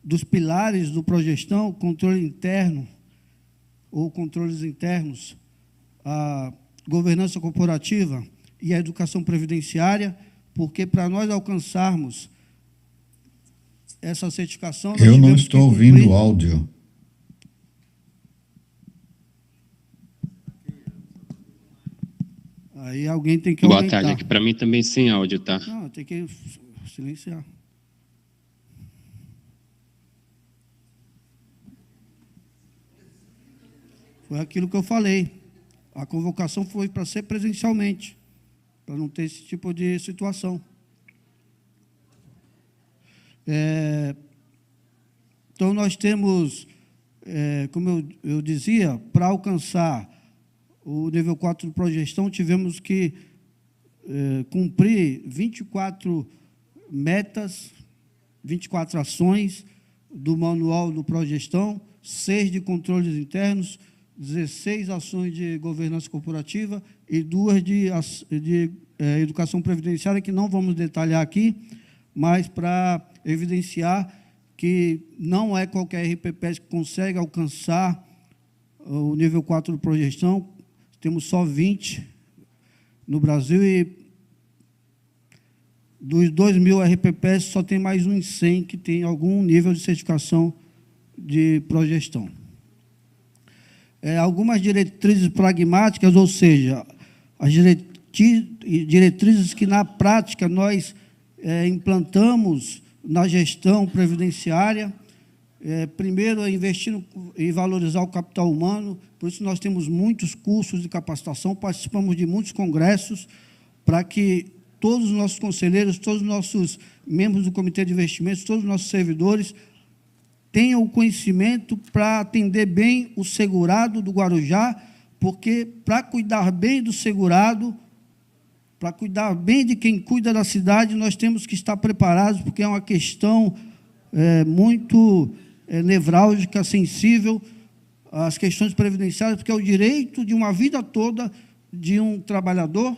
dos pilares do Progestão: controle interno ou controles internos, a governança corporativa e a educação previdenciária, porque para nós alcançarmos essa certificação... Eu não estou ouvindo o áudio. Aí alguém tem que aumentar. Boa tarde, aqui para mim também sem áudio, tá? Não, tem que silenciar. Foi aquilo que eu falei. A convocação foi para ser presencialmente, para não ter esse tipo de situação. Então, nós temos, como eu dizia, para alcançar o nível 4 do Progestão, tivemos que cumprir 24 metas, 24 ações do manual do Progestão, 6 de controles internos, 16 ações de governança corporativa e 2 de educação previdenciária, que não vamos detalhar aqui, mas para evidenciar que não é qualquer RPPS que consegue alcançar o nível 4 do Progestão. Temos só 20 no Brasil e dos 2.000 RPPS só tem mais uns 100 que tem algum nível de certificação de Progestão. Algumas diretrizes pragmáticas, ou seja, as diretrizes que, na prática, nós implantamos na gestão previdenciária. Primeiro, investir e valorizar o capital humano, por isso nós temos muitos cursos de capacitação, participamos de muitos congressos, para que todos os nossos conselheiros, todos os nossos membros do Comitê de Investimentos, todos os nossos servidores tenham o conhecimento para atender bem o segurado do Guarujá, porque para cuidar bem do segurado, para cuidar bem de quem cuida da cidade, nós temos que estar preparados, porque é uma questão muito nevrálgica, sensível, às questões previdenciárias, porque é o direito de uma vida toda de um trabalhador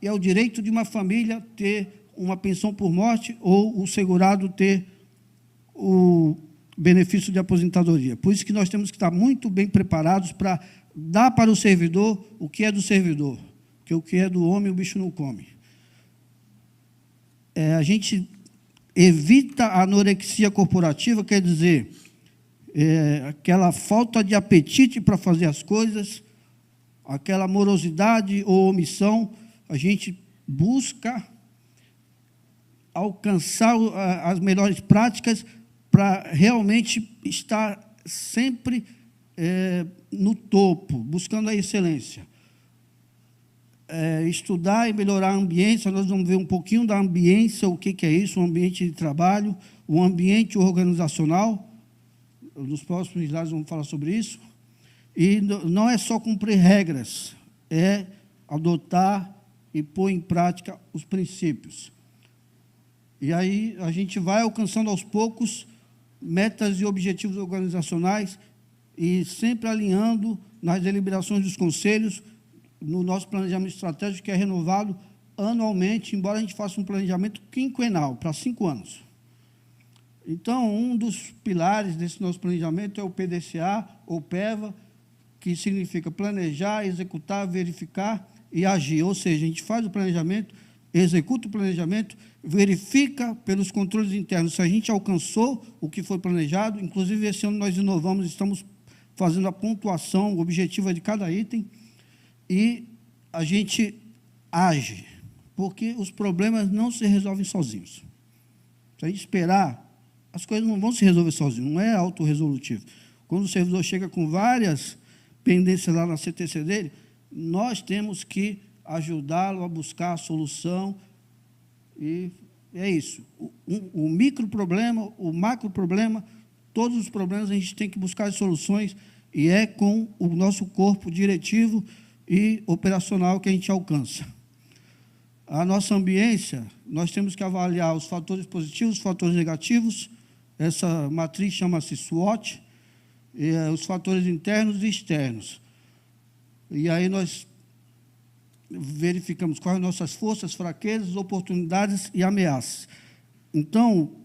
e é o direito de uma família ter uma pensão por morte ou o segurado ter o benefício de aposentadoria. Por isso que nós temos que estar muito bem preparados para dar para o servidor o que é do servidor, porque o que é do homem o bicho não come. A gente evita a anorexia corporativa, quer dizer, aquela falta de apetite para fazer as coisas, aquela morosidade ou omissão. A gente busca alcançar as melhores práticas para realmente estar sempre no topo, buscando a excelência. Estudar e melhorar a ambiência, nós vamos ver um pouquinho da ambiência, o que é isso, um ambiente de trabalho, um ambiente organizacional. Nos próximos slides vamos falar sobre isso. E não é só cumprir regras, é adotar e pôr em prática os princípios. E aí a gente vai alcançando aos poucos metas e objetivos organizacionais e sempre alinhando nas deliberações dos conselhos, no nosso planejamento estratégico, que é renovado anualmente, embora a gente faça um planejamento quinquenal, para 5 anos. Então, um dos pilares desse nosso planejamento é o PDCA, ou PEVA, que significa planejar, executar, verificar e agir. Ou seja, a gente faz o planejamento, executa o planejamento, verifica pelos controles internos se a gente alcançou o que foi planejado. Inclusive, esse ano nós inovamos, estamos fazendo a pontuação objetiva de cada item, e a gente age, porque os problemas não se resolvem sozinhos. Se a gente esperar, as coisas não vão se resolver sozinhas, não é autorresolutivo. Quando o servidor chega com várias pendências lá na CTC dele, nós temos que ajudá-lo a buscar a solução, e é isso. O microproblema, o macroproblema, todos os problemas a gente tem que buscar as soluções, e é com o nosso corpo diretivo e operacional que a gente alcança. A nossa ambiência, nós temos que avaliar os fatores positivos, os fatores negativos, essa matriz chama-se SWOT, os fatores internos e externos. E aí nós verificamos quais são as nossas forças, fraquezas, oportunidades e ameaças. Então,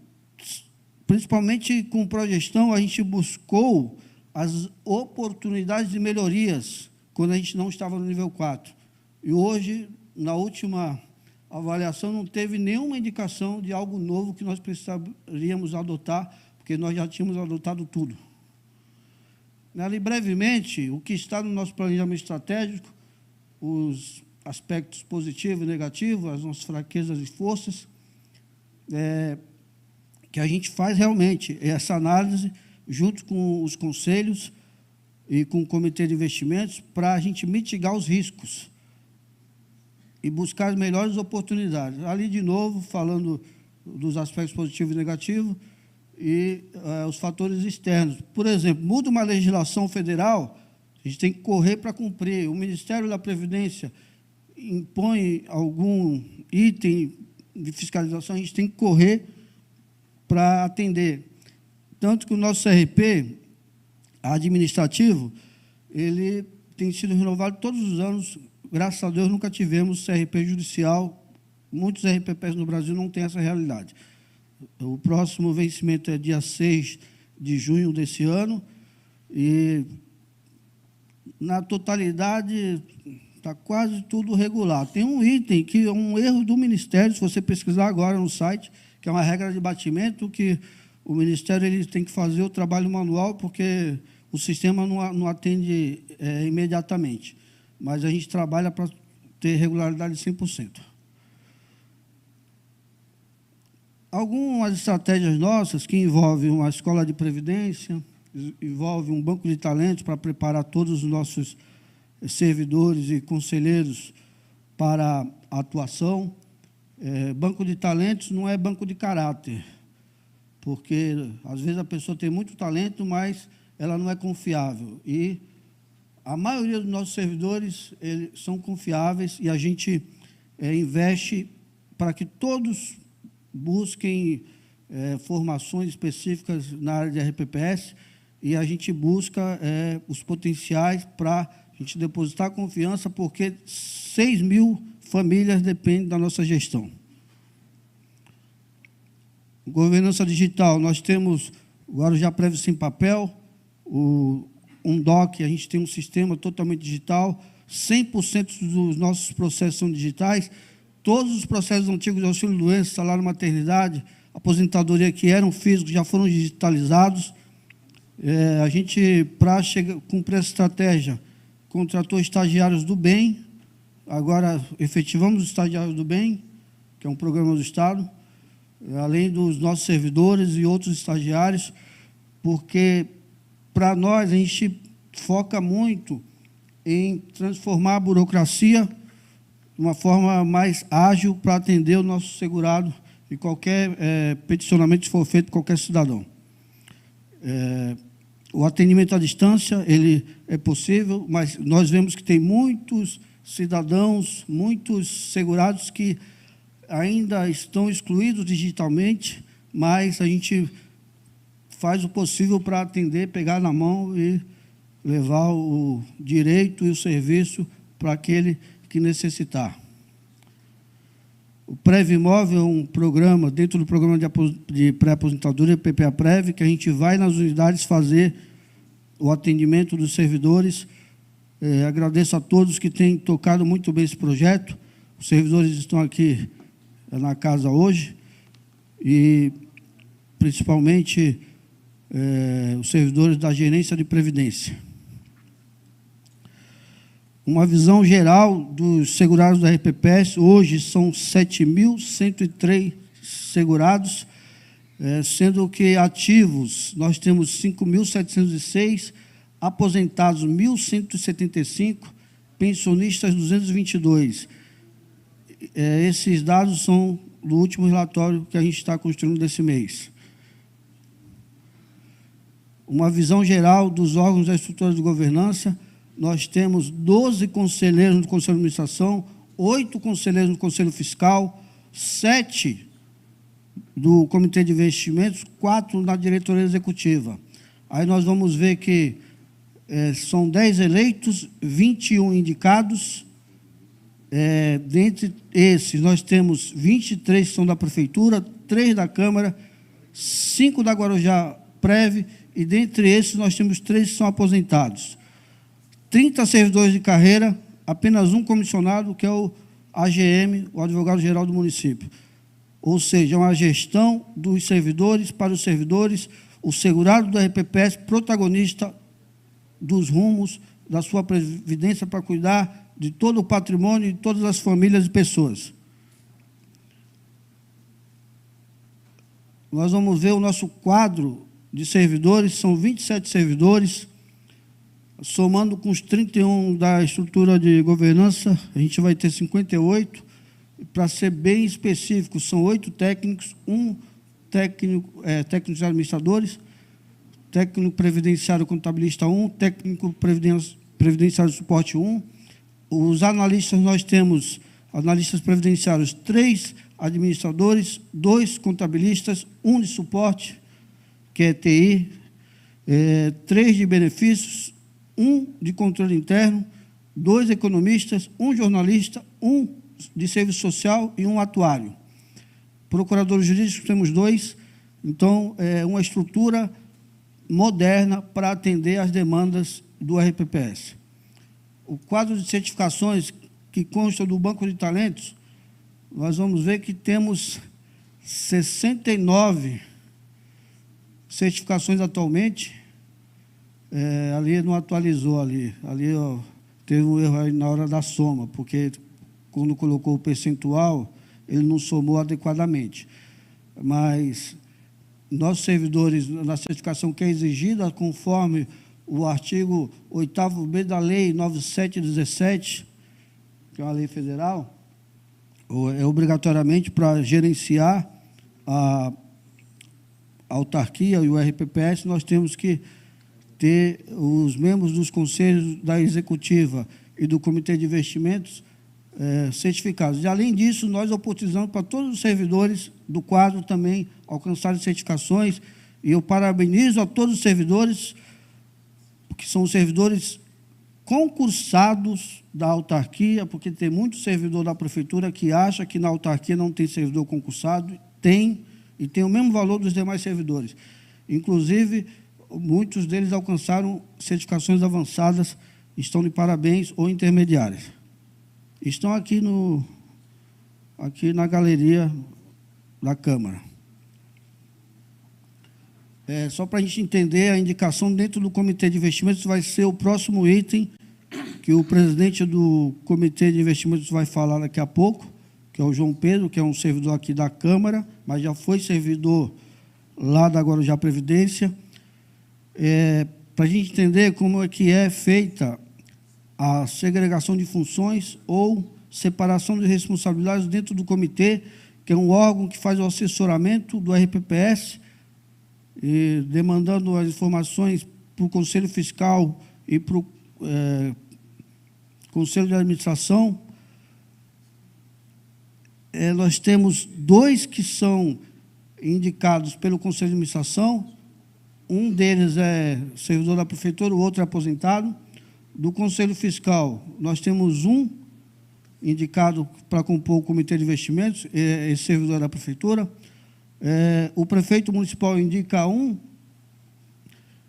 principalmente com Progestão, a gente buscou as oportunidades de melhorias quando a gente não estava no nível 4. E hoje, na última avaliação, não teve nenhuma indicação de algo novo que nós precisaríamos adotar, porque nós já tínhamos adotado tudo. Ali, brevemente, o que está no nosso planejamento estratégico, os aspectos positivos e negativos, as nossas fraquezas e forças, que a gente faz realmente essa análise junto com os conselhos, e com o Comitê de Investimentos para a gente mitigar os riscos e buscar as melhores oportunidades. Ali, de novo, falando dos aspectos positivos e negativos e os fatores externos. Por exemplo, muda uma legislação federal, a gente tem que correr para cumprir. O Ministério da Previdência impõe algum item de fiscalização, a gente tem que correr para atender. Tanto que o nosso CRP administrativo, ele tem sido renovado todos os anos. Graças a Deus, nunca tivemos CRP judicial. Muitos RPPs no Brasil não têm essa realidade. O próximo vencimento é dia 6 de junho desse ano, e, na totalidade, está quase tudo regular. Tem um item que é um erro do Ministério, se você pesquisar agora no site, que é uma regra de batimento, que o Ministério ele tem que fazer o trabalho manual, porque o sistema não atende imediatamente. Mas a gente trabalha para ter regularidade de 100%. Algumas estratégias nossas que envolvem uma escola de previdência, envolve um banco de talentos para preparar todos os nossos servidores e conselheiros para a atuação. Banco de talentos não é banco de caráter, porque, às vezes, a pessoa tem muito talento, mas ela não é confiável. E a maioria dos nossos servidores eles são confiáveis, e a gente investe para que todos busquem formações específicas na área de RPPS, e a gente busca os potenciais para a gente depositar confiança, porque 6.000 famílias dependem da nossa gestão. Governança digital, nós temos o Guarujá Prévio Sem Papel, um DOC, a gente tem um sistema totalmente digital, 100% dos nossos processos são digitais, todos os processos antigos de auxílio-doença, salário-maternidade, aposentadoria que eram físicos, já foram digitalizados. A gente, para cumprir essa estratégia, contratou estagiários do bem, agora efetivamos os estagiários do bem, que é um programa do Estado, além dos nossos servidores e outros estagiários, porque, para nós, a gente foca muito em transformar a burocracia de uma forma mais ágil para atender o nosso segurado e qualquer peticionamento que for feito por qualquer cidadão. O atendimento à distância, ele é possível, mas nós vemos que tem muitos cidadãos, muitos segurados que ainda estão excluídos digitalmente, mas a gente faz o possível para atender, pegar na mão e levar o direito e o serviço para aquele que necessitar. O Previmóvel é um programa, dentro do programa de pré-aposentadoria, PPA Prev, que a gente vai nas unidades fazer o atendimento dos servidores. Agradeço a todos que têm tocado muito bem esse projeto. Os servidores estão aqui na casa hoje, e principalmente os servidores da Gerência de Previdência. Uma visão geral dos segurados da RPPS, hoje são 7.103 segurados, sendo que ativos nós temos 5.706, aposentados 1.175, pensionistas 222. Esses dados são do último relatório que a gente está construindo desse mês. Uma visão geral dos órgãos da estrutura de governança, nós temos 12 conselheiros no Conselho de Administração, 8 conselheiros no Conselho Fiscal, 7 do Comitê de Investimentos, 4 na diretoria executiva. Aí nós vamos ver que são 10 eleitos, 21 indicados. Dentre esses, nós temos 23 que são da Prefeitura, 3 da Câmara, 5 da Guarujá Prev, e dentre esses nós temos 3 que são aposentados. 30 servidores de carreira, apenas um comissionado, que é o AGM, o advogado-geral do município. Ou seja, é uma gestão dos servidores para os servidores, o segurado do RPPS, protagonista dos rumos da sua previdência para cuidar de todo o patrimônio e de todas as famílias e pessoas. Nós vamos ver o nosso quadro de servidores, são 27 servidores, somando com os 31 da estrutura de governança, a gente vai ter 58. Para ser bem específico, são 8 técnicos, técnicos administradores, técnico previdenciário contabilista 1, técnico previdenciário suporte 1. Os analistas, nós temos analistas previdenciários 3 administradores, 2 contabilistas, 1 de suporte, que é TI, 3 de benefícios, 1 de controle interno, 2 economistas, 1 jornalista, 1 de serviço social e 1 atuário. Procuradores jurídicos temos 2, então é uma estrutura moderna para atender às demandas do RPPS. O quadro de certificações que consta do Banco de Talentos, nós vamos ver que temos 69 certificações atualmente. Ali não atualizou, ali ó, teve um erro aí na hora da soma, porque quando colocou o percentual, ele não somou adequadamente. Mas nossos servidores, na certificação que é exigida, conforme o artigo 8º-B da Lei 9717, que é uma lei federal, é obrigatoriamente para gerenciar a autarquia e o RPPS, nós temos que ter os membros dos conselhos da executiva e do comitê de investimentos certificados. E, além disso, nós oportunizamos para todos os servidores do quadro também alcançarem certificações, e eu parabenizo a todos os servidores, que são servidores concursados da autarquia, porque tem muito servidor da prefeitura que acha que na autarquia não tem servidor concursado. Tem, e tem o mesmo valor dos demais servidores. Inclusive, muitos deles alcançaram certificações avançadas, estão de parabéns ou intermediárias. Estão aqui na galeria da Câmara. Só para a gente entender, a indicação dentro do Comitê de Investimentos vai ser o próximo item que o presidente do Comitê de Investimentos vai falar daqui a pouco, que é o João Pedro, que é um servidor aqui da Câmara, mas já foi servidor lá da Guarujá Previdência. Para a gente entender como é que é feita a segregação de funções ou separação de responsabilidades dentro do comitê, que é um órgão que faz o assessoramento do RPPS, demandando as informações para o Conselho Fiscal e para o Conselho de Administração. Nós temos 2 que são indicados pelo Conselho de Administração, um deles é servidor da Prefeitura, o outro é aposentado. Do Conselho Fiscal, nós temos um indicado para compor o Comitê de Investimentos, esse servidor da Prefeitura. O prefeito municipal indica um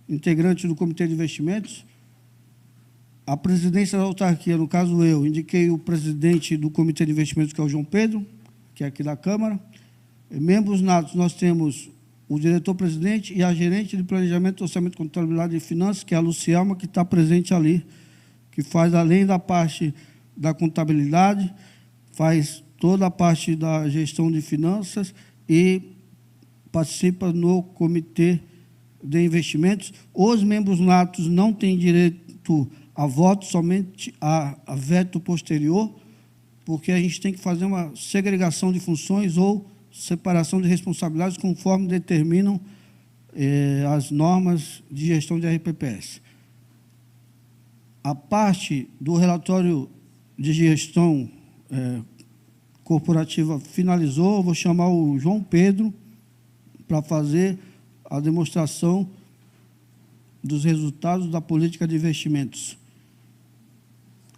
integrante do Comitê de Investimentos. A presidência da autarquia, no caso eu, indiquei o presidente do Comitê de Investimentos, que é o João Pedro, que é aqui da Câmara. Membros natos, nós temos o diretor-presidente e a gerente de Planejamento, Orçamento, Contabilidade e Finanças, que é a Lucielma, que está presente ali, que faz, além da parte da contabilidade, faz toda a parte da gestão de finanças e participa no Comitê de Investimentos. Os membros natos não têm direito a voto, somente a veto posterior, porque a gente tem que fazer uma segregação de funções ou separação de responsabilidades conforme determinam as normas de gestão de RPPS. A parte do relatório de gestão corporativa finalizou. Eu vou chamar o João Pedro para fazer a demonstração dos resultados da política de investimentos.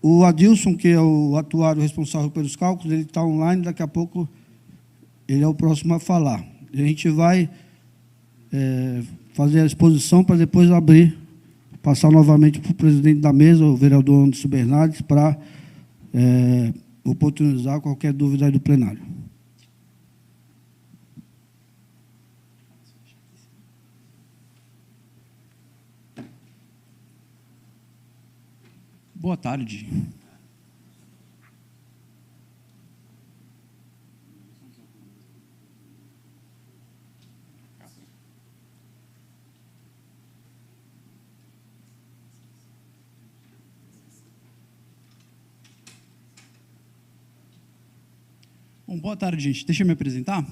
O Adilson, que é o atuário responsável pelos cálculos, ele está online, daqui a pouco ele é o próximo a falar. A gente vai fazer a exposição para depois abrir, passar novamente para o presidente da mesa, o vereador Anderson Bernardes, para oportunizar qualquer dúvida aí do plenário. Boa tarde. Bom, boa tarde, gente. Deixa eu me apresentar.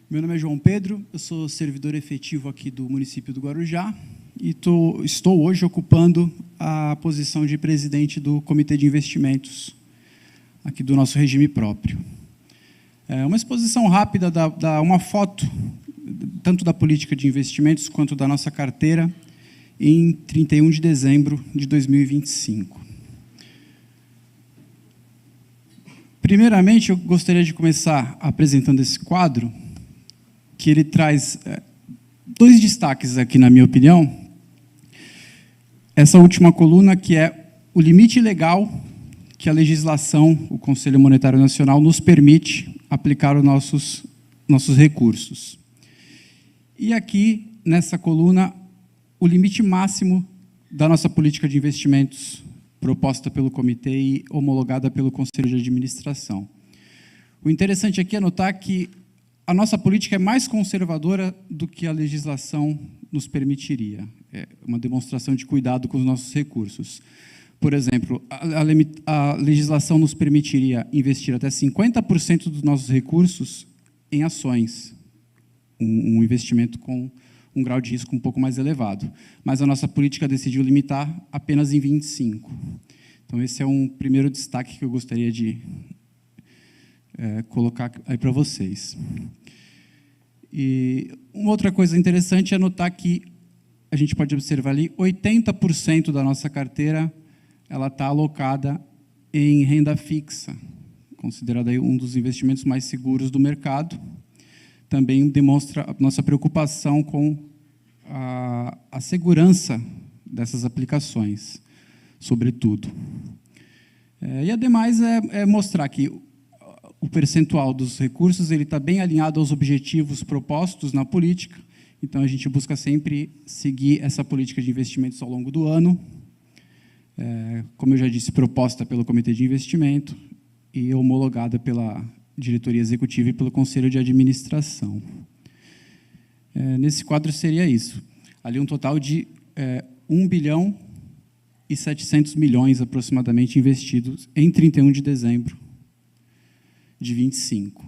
Meu nome é João Pedro, eu sou servidor efetivo aqui do município do Guarujá e estou hoje ocupando a posição de presidente do Comitê de Investimentos aqui do nosso regime próprio. Uma exposição rápida dá uma foto, tanto da política de investimentos quanto da nossa carteira, em 31 de dezembro de 2025. Primeiramente, eu gostaria de começar apresentando esse quadro, que ele traz dois destaques aqui, na minha opinião. Essa última coluna, que é o limite legal que a legislação, o Conselho Monetário Nacional, nos permite aplicar os nossos recursos. E aqui, nessa coluna, o limite máximo da nossa política de investimentos proposta pelo comitê e homologada pelo Conselho de Administração. O interessante aqui é notar que a nossa política é mais conservadora do que a legislação nos permitiria. É uma demonstração de cuidado com os nossos recursos. Por exemplo, a legislação nos permitiria investir até 50% dos nossos recursos em ações, um investimento com um grau de risco um pouco mais elevado. Mas a nossa política decidiu limitar apenas em 25%. Então, esse é um primeiro destaque que eu gostaria de colocar aí para vocês. E uma outra coisa interessante é notar que a gente pode observar ali, 80% da nossa carteira ela está alocada em renda fixa, considerada aí um dos investimentos mais seguros do mercado. Também demonstra a nossa preocupação com a segurança dessas aplicações, sobretudo. E, ademais, é mostrar que o percentual dos recursos ele está bem alinhado aos objetivos propostos na política. Então, a gente busca sempre seguir essa política de investimentos ao longo do ano, como eu já disse, proposta pelo Comitê de Investimento e homologada pela diretoria executiva e pelo Conselho de Administração. Nesse quadro seria isso. Ali um total de 1 bilhão e 700 milhões aproximadamente investidos em 31 de dezembro de 25.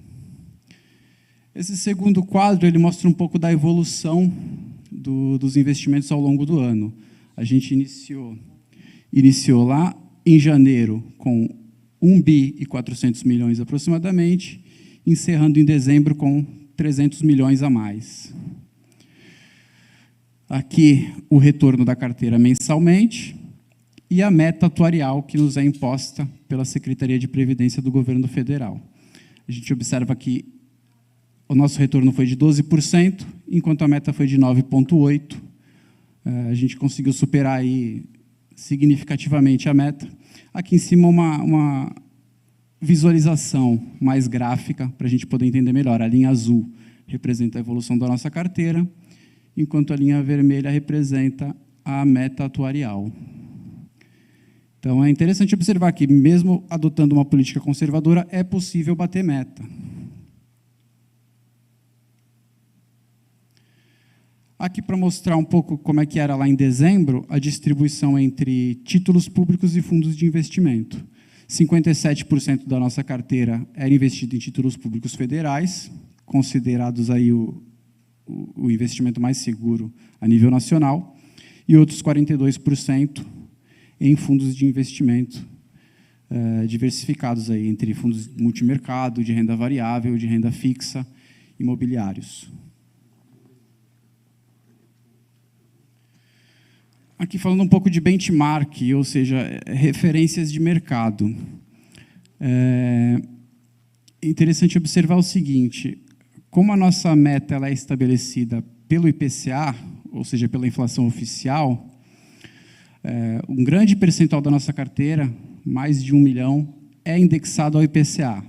Esse segundo quadro ele mostra um pouco da evolução dos investimentos ao longo do ano. A gente iniciou lá em janeiro com 1 bi e 400 milhões aproximadamente, encerrando em dezembro com 300 milhões a mais. Aqui o retorno da carteira mensalmente e a meta atuarial que nos é imposta pela Secretaria de Previdência do Governo Federal. A gente observa que o nosso retorno foi de 12%, enquanto a meta foi de 9,8%. A gente conseguiu superar aí significativamente a meta. Aqui em cima uma visualização mais gráfica para a gente poder entender melhor. A linha azul representa a evolução da nossa carteira, enquanto a linha vermelha representa a meta atuarial. Então, é interessante observar que, mesmo adotando uma política conservadora, é possível bater meta. Aqui, para mostrar um pouco como é que era lá em dezembro, a distribuição entre títulos públicos e fundos de investimento. 57% da nossa carteira era investida em títulos públicos federais, considerados aí o investimento mais seguro a nível nacional, e outros 42% em fundos de investimento diversificados aí, entre fundos multimercado, de renda variável, de renda fixa, imobiliários. Aqui falando um pouco de benchmark, ou seja, referências de mercado. É interessante observar o seguinte, como a nossa meta ela é estabelecida pelo IPCA, ou seja, pela inflação oficial, um grande percentual da nossa carteira, mais de 1 milhão, é indexado ao IPCA.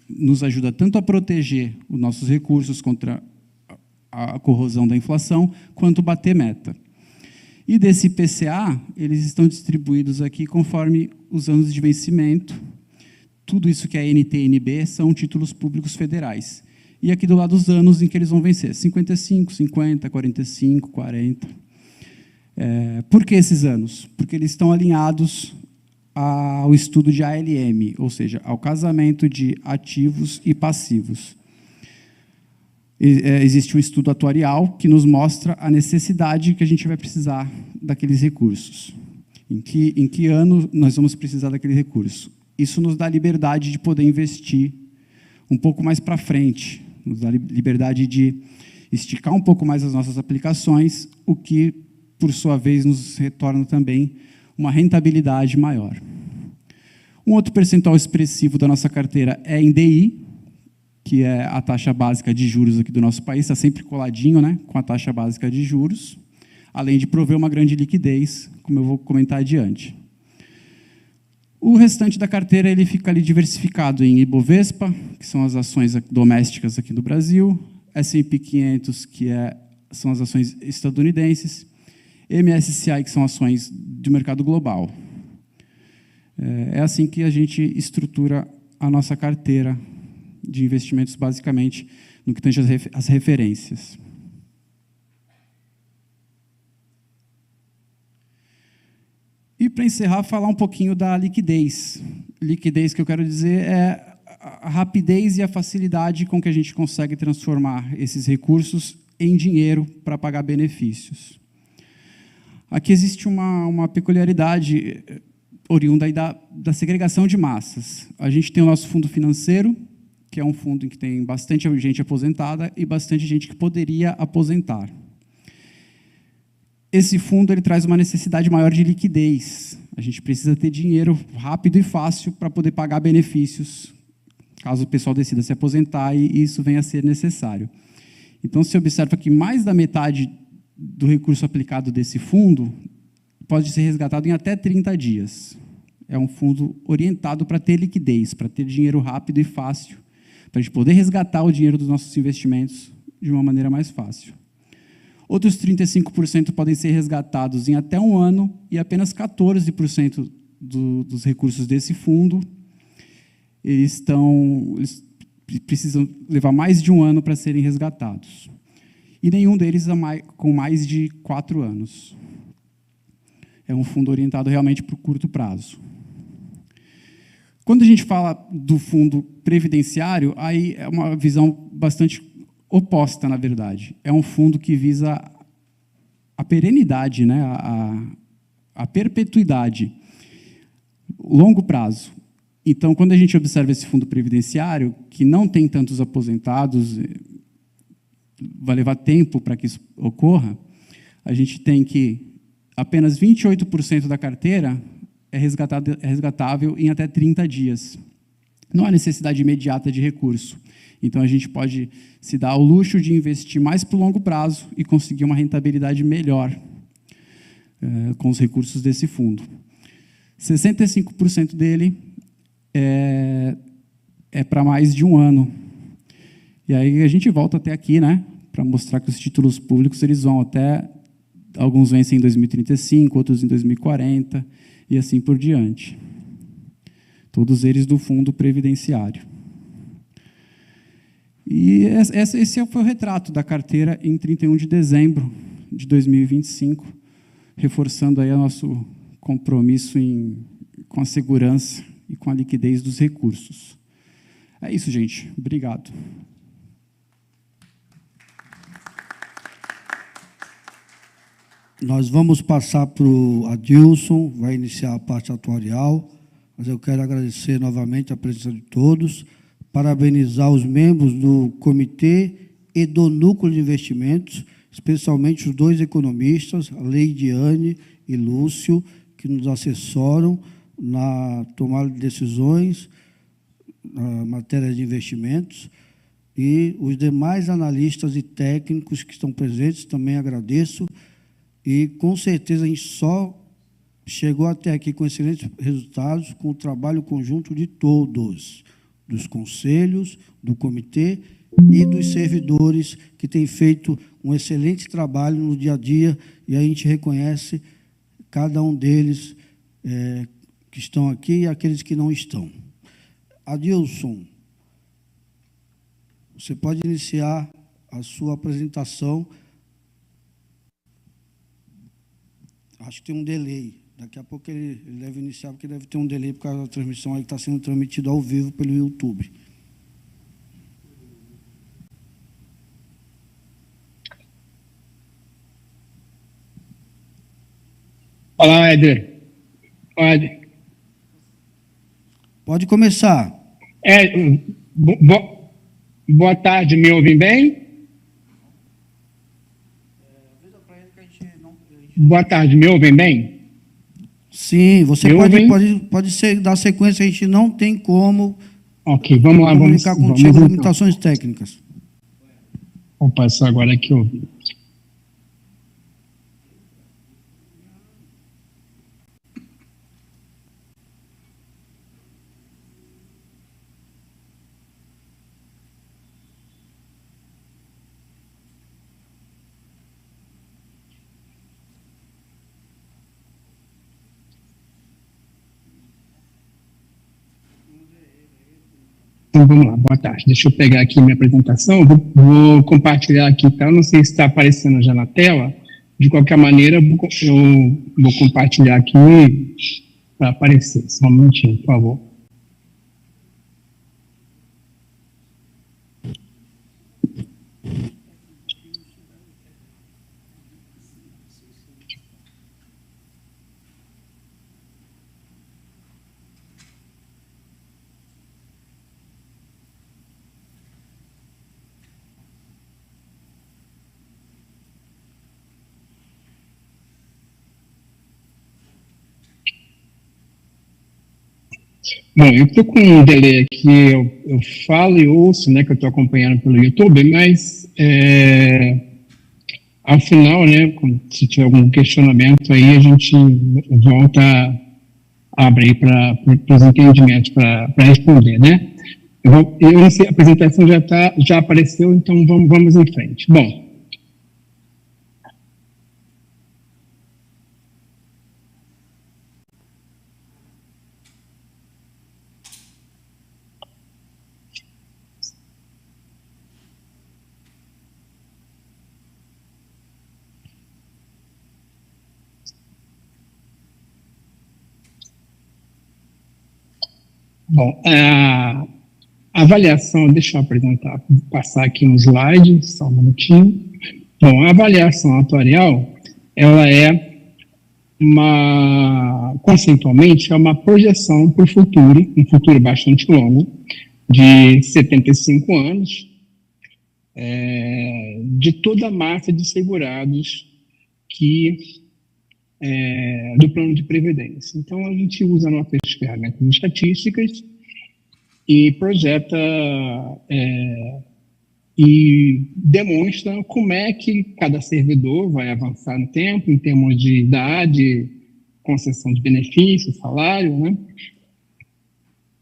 Nos ajuda tanto a proteger os nossos recursos contra a corrosão da inflação, quanto bater meta. E desse IPCA, eles estão distribuídos aqui conforme os anos de vencimento. Tudo isso que é NTNB são títulos públicos federais. E aqui do lado os anos em que eles vão vencer, 55, 50, 45, 40. Por que esses anos? Porque eles estão alinhados ao estudo de ALM, ou seja, ao casamento de ativos e passivos. Existe um estudo atuarial que nos mostra a necessidade que a gente vai precisar daqueles recursos. Em que ano nós vamos precisar daquele recurso? Isso nos dá liberdade de poder investir um pouco mais para frente, nos dá liberdade de esticar um pouco mais as nossas aplicações, o que, por sua vez, nos retorna também uma rentabilidade maior. Um outro percentual expressivo da nossa carteira é em DI, que é a taxa básica de juros aqui do nosso país, está sempre coladinho, né, com a taxa básica de juros, além de prover uma grande liquidez, como eu vou comentar adiante. O restante da carteira ele fica ali diversificado em Ibovespa, que são as ações domésticas aqui do Brasil, S&P 500, que são as ações estadunidenses, MSCI, que são ações do mercado global. É assim que a gente estrutura a nossa carteira de investimentos, basicamente, no que tange as referências. E, para encerrar, falar um pouquinho da liquidez. Liquidez, que eu quero dizer, é a rapidez e a facilidade com que a gente consegue transformar esses recursos em dinheiro para pagar benefícios. Aqui existe uma peculiaridade oriunda aí da segregação de massas. A gente tem o nosso fundo financeiro, que é um fundo em que tem bastante gente aposentada e bastante gente que poderia aposentar. Esse fundo ele traz uma necessidade maior de liquidez. A gente precisa ter dinheiro rápido e fácil para poder pagar benefícios, caso o pessoal decida se aposentar e isso venha a ser necessário. Então, se observa que mais da metade do recurso aplicado desse fundo pode ser resgatado em até 30 dias. É um fundo orientado para ter liquidez, para ter dinheiro rápido e fácil, para a gente poder resgatar o dinheiro dos nossos investimentos de uma maneira mais fácil. Outros 35% podem ser resgatados em até um ano e apenas 14% dos recursos desse fundo eles precisam levar mais de um ano para serem resgatados. E nenhum deles com mais de 4 anos. É um fundo orientado realmente para o curto prazo. Quando a gente fala do fundo previdenciário, aí é uma visão bastante oposta, na verdade. É um fundo que visa a perenidade, né? a perpetuidade, longo prazo. Então, quando a gente observa esse fundo previdenciário, que não tem tantos aposentados, vai levar tempo para que isso ocorra, a gente tem que apenas 28% da carteira é resgatável em até 30 dias. Não há necessidade imediata de recurso. Então, a gente pode se dar ao luxo de investir mais para o longo prazo e conseguir uma rentabilidade melhor com os recursos desse fundo. 65% dele é para mais de um ano. E aí a gente volta até aqui, né, para mostrar que os títulos públicos eles vão até, alguns vencem em 2035, outros em 2040, e assim por diante. Todos eles do fundo previdenciário. E esse foi o retrato da carteira em 31 de dezembro de 2025, reforçando aí o nosso compromisso com a segurança e com a liquidez dos recursos. É isso, gente. Obrigado. Nós vamos passar para o Adilson, vai iniciar a parte atuarial, mas eu quero agradecer novamente a presença de todos, parabenizar os membros do comitê e do núcleo de investimentos, especialmente os 2 economistas, a Leidiane e Lúcio, que nos assessoram na tomada de decisões, na matéria de investimentos, e os demais analistas e técnicos que estão presentes, também agradeço, e com certeza a gente só chegou até aqui com excelentes resultados com o trabalho conjunto de todos, dos conselhos, do comitê e dos servidores que têm feito um excelente trabalho no dia a dia, e a gente reconhece cada um deles que estão aqui e aqueles que não estão. Adilson, você pode iniciar a sua apresentação. Acho que tem um delay Daqui a pouco ele deve iniciar, porque deve ter um delay por causa da transmissão aí que está sendo transmitida ao vivo pelo YouTube. Olá, Éder. Pode começar. Boa tarde, me ouvem bem? Boa tarde, me ouvem bem? Sim, você pode dar sequência, a gente não tem como vamos lá, comunicar contigo, limitações técnicas. Vou passar agora aqui ouvir. Então, vamos lá, boa tarde. Deixa eu pegar aqui minha apresentação, vou compartilhar aqui, tá? Não sei se está aparecendo já na tela, de qualquer maneira, eu vou compartilhar aqui para aparecer. Só um minutinho, por favor. Bom, eu estou com um delay aqui, eu falo e ouço, né, que eu estou acompanhando pelo YouTube, mas ao final, né, se tiver algum questionamento aí, a gente volta a abrir para os entendimentos, para responder, né? Eu não sei, a apresentação já apareceu, então vamos em frente. Bom, a avaliação, deixa eu passar aqui um slide, só um minutinho. Bom, a avaliação atuarial, ela conceitualmente, é uma projeção para o futuro, um futuro bastante longo, de 75 anos, de toda a massa de segurados do plano de previdência. Então, a gente usa nossas ferramentas estatísticas e projeta e demonstra como é que cada servidor vai avançar no tempo, em termos de idade, concessão de benefícios, salário, né?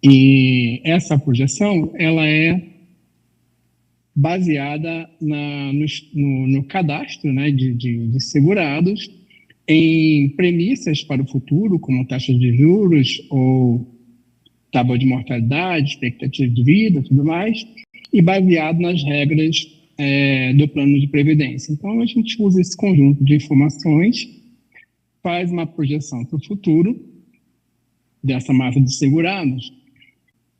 E essa projeção, ela é baseada no cadastro, né, de segurados, em premissas para o futuro, como taxas de juros ou tábua de mortalidade, expectativa de vida, tudo mais, e baseado nas regras do plano de previdência. Então, a gente usa esse conjunto de informações, faz uma projeção para o futuro dessa massa de segurados,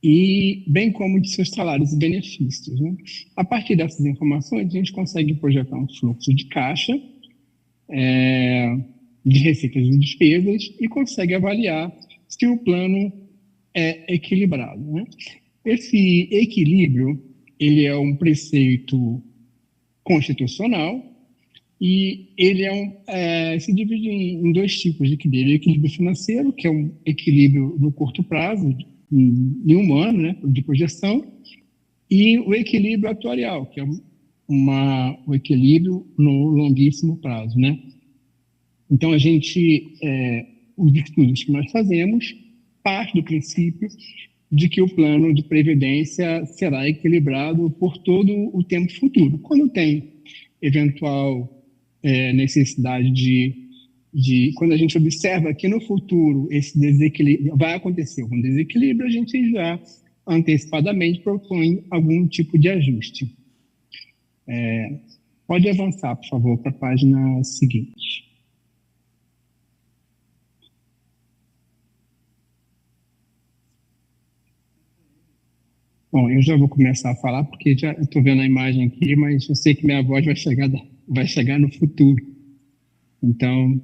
e bem como de seus salários e benefícios, né? A partir dessas informações, a gente consegue projetar um fluxo de caixa, de receitas e despesas, e consegue avaliar se o plano é equilibrado, né? Esse equilíbrio, ele é um preceito constitucional e ele se divide em dois tipos de equilíbrio. O equilíbrio financeiro, que é um equilíbrio no curto prazo, em um ano, né, de projeção, e o equilíbrio atuarial, que é o equilíbrio no longuíssimo prazo, né? Então, os estudos que nós fazemos parte do princípio de que o plano de previdência será equilibrado por todo o tempo futuro. Quando tem eventual necessidade quando a gente observa que no futuro esse desequilíbrio vai acontecer algum desequilíbrio, a gente já antecipadamente propõe algum tipo de ajuste. Pode avançar, por favor, para a página seguinte. Bom, eu já vou começar a falar, porque já estou vendo a imagem aqui, mas eu sei que minha voz vai chegar no futuro. Então,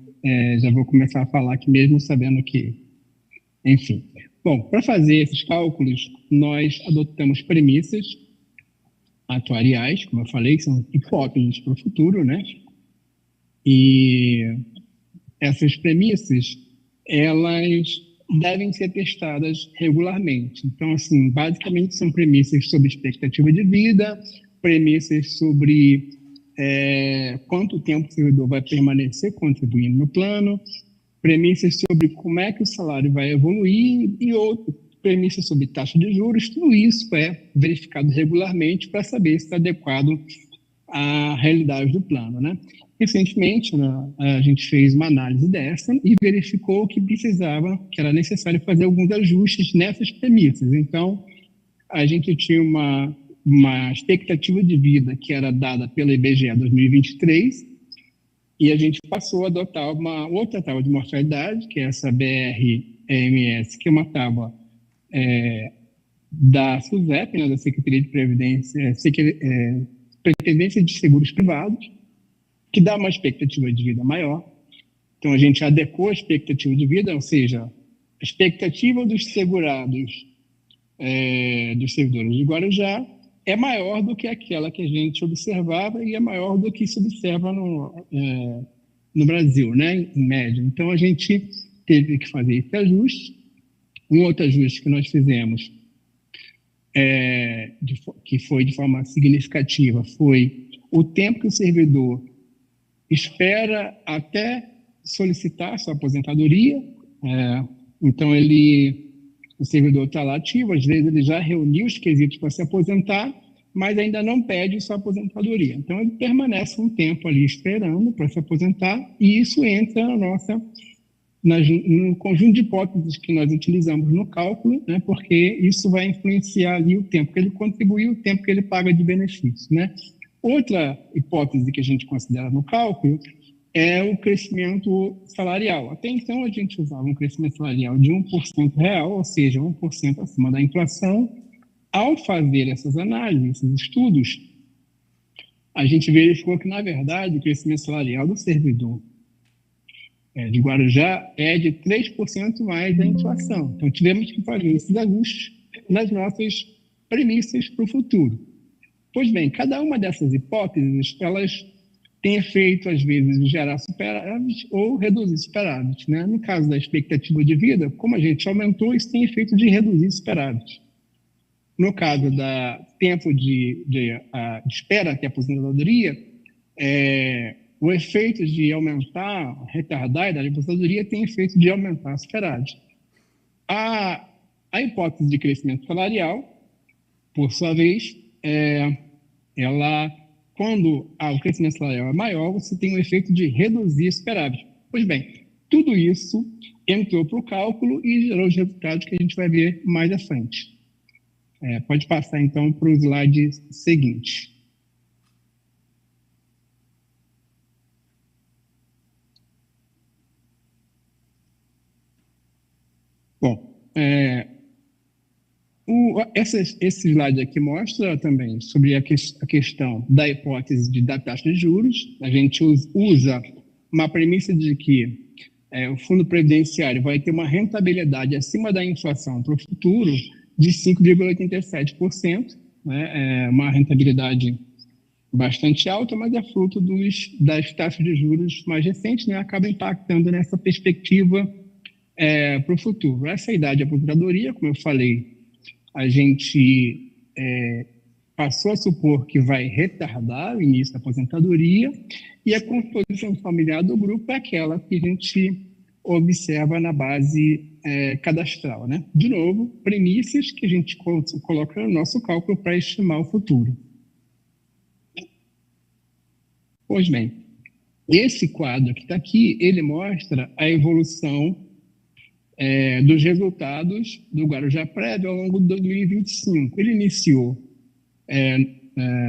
já vou começar a falar aqui mesmo sabendo que... Enfim. Bom, para fazer esses cálculos, nós adotamos premissas atuariais, como eu falei, que são hipóteses para o futuro, né? E essas premissas, elas devem ser testadas regularmente. Então, assim, basicamente são premissas sobre expectativa de vida, premissas sobre quanto tempo o servidor vai permanecer contribuindo no plano, premissas sobre como é que o salário vai evoluir e outras premissas sobre taxa de juros. Tudo isso é verificado regularmente para saber se está adequado à realidade do plano, né? Recentemente, a gente fez uma análise dessa e verificou que que era necessário fazer alguns ajustes nessas premissas. Então, a gente tinha uma expectativa de vida que era dada pela IBGE 2023 e a gente passou a adotar uma outra tábua de mortalidade, que é essa BR-EMS, que é uma tábua da SUSEP, né, da Secretaria de Previdência de Seguros Privados, que dá uma expectativa de vida maior. Então, a gente adequou a expectativa de vida, ou seja, a expectativa dos segurados, dos servidores de Guarujá, é maior do que aquela que a gente observava e é maior do que se observa no Brasil, né, em média. Então, a gente teve que fazer esse ajuste. Um outro ajuste que nós fizemos, que foi de forma significativa, foi o tempo que o servidor espera até solicitar sua aposentadoria. Então, o servidor está lá ativo, às vezes ele já reuniu os quesitos para se aposentar, mas ainda não pede sua aposentadoria. Então, ele permanece um tempo ali esperando para se aposentar, e isso entra no conjunto de hipóteses que nós utilizamos no cálculo, né, porque isso vai influenciar ali o tempo que ele contribuiu, o tempo que ele paga de benefício, né? Outra hipótese que a gente considera no cálculo é o crescimento salarial. Até então, a gente usava um crescimento salarial de 1% real, ou seja, 1% acima da inflação. Ao fazer essas análises, esses estudos, a gente verificou que, na verdade, o crescimento salarial do servidor de Guarujá é de 3% mais da inflação. Então, tivemos que fazer esses ajustes nas nossas premissas para o futuro. Pois bem, cada uma dessas hipóteses, elas têm efeito, às vezes, de gerar superávit ou reduzir superávit, né? No caso da expectativa de vida, como a gente aumentou, isso tem efeito de reduzir superávit. No caso do tempo de espera até a aposentadoria, o efeito de aumentar, retardar a idade de aposentadoria tem efeito de aumentar a superávit. A hipótese de crescimento salarial, por sua vez, quando o crescimento salarial é maior, você tem o efeito de reduzir superávit. Pois bem, tudo isso entrou para o cálculo e gerou os resultados que a gente vai ver mais à frente. Pode passar, então, para o slide seguinte. Bom, esse slide aqui mostra também sobre a questão da hipótese da taxa de juros. A gente usa uma premissa de que o fundo previdenciário vai ter uma rentabilidade acima da inflação para o futuro de 5,87%, né? É uma rentabilidade bastante alta, mas é fruto das taxas de juros mais recentes, né? Acaba impactando nessa perspectiva para o futuro. Essa idade de aposentadoria, como eu falei, a gente passou a supor que vai retardar o início da aposentadoria, e a composição familiar do grupo é aquela que a gente observa na base cadastral, né? De novo, premissas que a gente coloca no nosso cálculo para estimar o futuro. Pois bem, esse quadro que está aqui, ele mostra a evolução dos resultados do Guarujá Prévio ao longo de 2025. Ele iniciou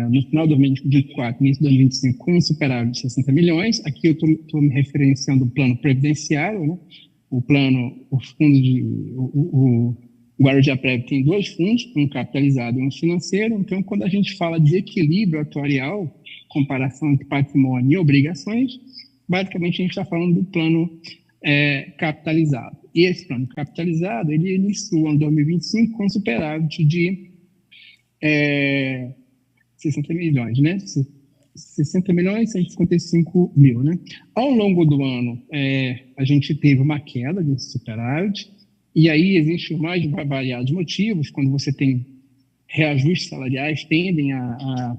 no final de 2024, início de 2025, com um superávit de 60 milhões. Aqui eu estou me referenciando o plano previdenciário, né? O O Guarujá-Prev tem 2 fundos, um capitalizado e um financeiro. Então, quando a gente fala de equilíbrio atuarial, comparação entre patrimônio e obrigações, basicamente a gente está falando do plano capitalizado. E esse plano capitalizado, ele iniciou o ano 2025 com superávit de 60 milhões, né? 60 milhões e 155 mil, né? Ao longo do ano, a gente teve uma queda desse superávit, e aí existem mais variados motivos. Quando você tem reajustes salariais, tendem a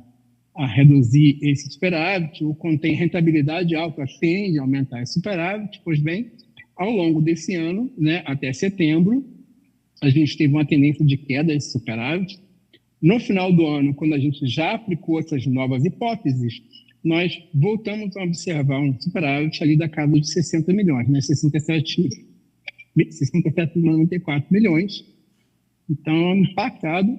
reduzir esse superávit, ou quando tem rentabilidade alta, tende a aumentar esse superávit. Pois bem, ao longo desse ano, né, até setembro, a gente teve uma tendência de queda desse superávit. No final do ano, quando a gente já aplicou essas novas hipóteses, nós voltamos a observar um superávit ali da casa de 60 milhões, né, 67,94 milhões. Então, impactado,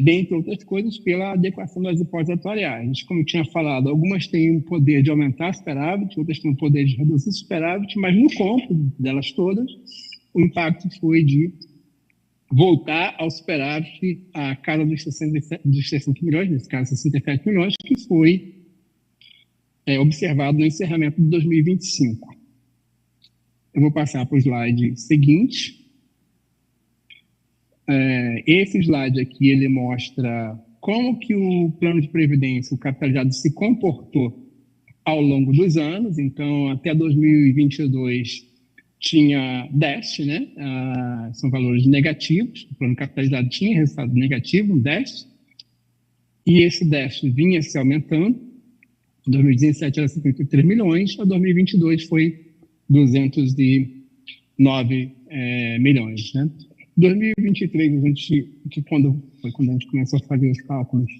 dentre outras coisas, pela adequação das hipóteses atuariais. Como eu tinha falado, algumas têm o poder de aumentar superávit, outras têm o poder de reduzir superávit, mas no cômputo delas todas, o impacto foi de voltar ao superávit a casa dos 60 milhões, nesse caso 67 milhões, que foi observado no encerramento de 2025. Eu vou passar para o slide seguinte. Esse slide aqui, ele mostra como que o plano de previdência, o capitalizado, se comportou ao longo dos anos. Então, até 2022, tinha déficit, né? São valores negativos. O plano capitalizado tinha resultado negativo, um déficit. E esse déficit vinha se aumentando. Em 2017 era 53 milhões, em 2022 foi 209 milhões, né? Em 2023, quando a gente começou a fazer os cálculos,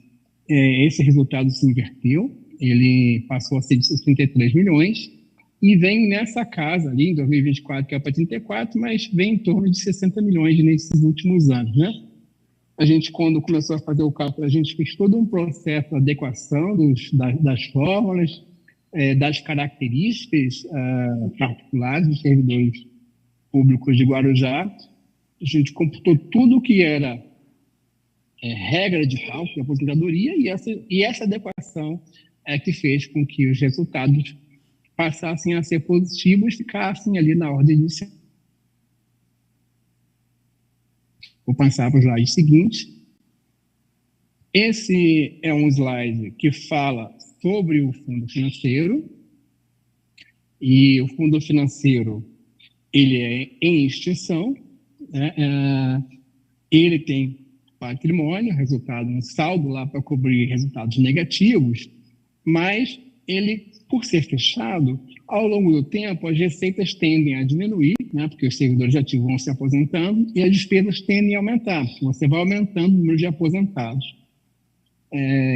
esse resultado se inverteu, ele passou a ser de 63 milhões e vem nessa casa ali, em 2024, que é para 34, mas vem em torno de 60 milhões nesses últimos anos, né? A gente, quando começou a fazer o cálculo, a gente fez todo um processo de adequação das fórmulas, das características particulares dos servidores públicos de Guarujá. A gente computou tudo o que era regra de cálculo de aposentadoria, e essa adequação é que fez com que os resultados passassem a ser positivos e ficassem ali na ordem de... Vou passar para o slide seguinte. Esse é um slide que fala sobre o fundo financeiro, e o fundo financeiro, ele é em extinção, né? Ele tem patrimônio, resultado, um saldo lá para cobrir resultados negativos, mas ele, por ser fechado, ao longo do tempo, as receitas tendem a diminuir, né, porque os servidores ativos vão se aposentando, e as despesas tendem a aumentar, porque você vai aumentando o número de aposentados.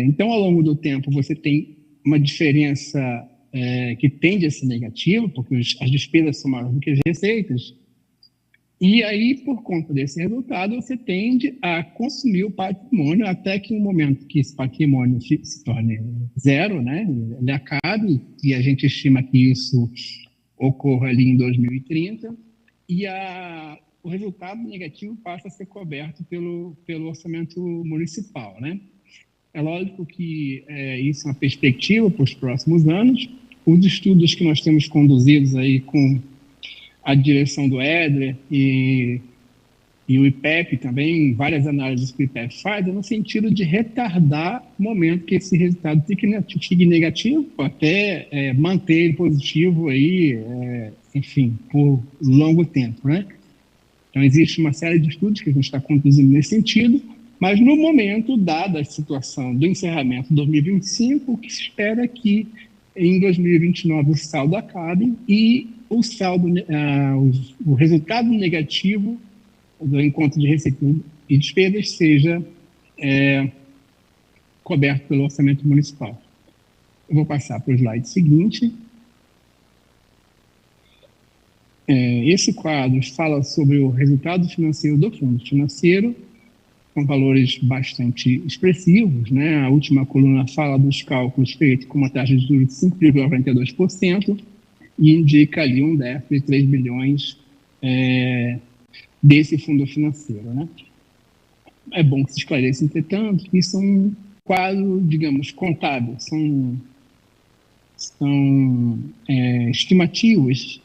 Então, ao longo do tempo, você tem uma diferença que tende a ser negativa, porque as despesas são maiores do que as receitas, e aí, por conta desse resultado, você tende a consumir o patrimônio até que no momento que esse patrimônio se torne zero, né, ele acabe, e a gente estima que isso ocorra ali em 2030, e o resultado negativo passa a ser coberto pelo orçamento municipal, né? É lógico que isso é uma perspectiva para os próximos anos. Os estudos que nós temos conduzidos aí com a direção do Éder e o IPEP também, várias análises que o IPEP faz, no sentido de retardar o momento que esse resultado fique negativo, até manter ele positivo aí, enfim, por longo tempo, né? Então, existe uma série de estudos que a gente está conduzindo nesse sentido, mas no momento, dada a situação do encerramento de 2025, o que se espera é que em 2029 o saldo acabe e o saldo, o resultado negativo do encontro de receita e despesas seja coberto pelo orçamento municipal. Eu vou passar para o slide seguinte. Esse quadro fala sobre o resultado financeiro do fundo financeiro, com valores bastante expressivos, né? A última coluna fala dos cálculos feitos com uma taxa de juros de 5,42%, e indica ali um déficit de 3 bilhões desse fundo financeiro, né? É bom que se esclareça, entretanto, que são quadros, digamos, contábeis, são estimativas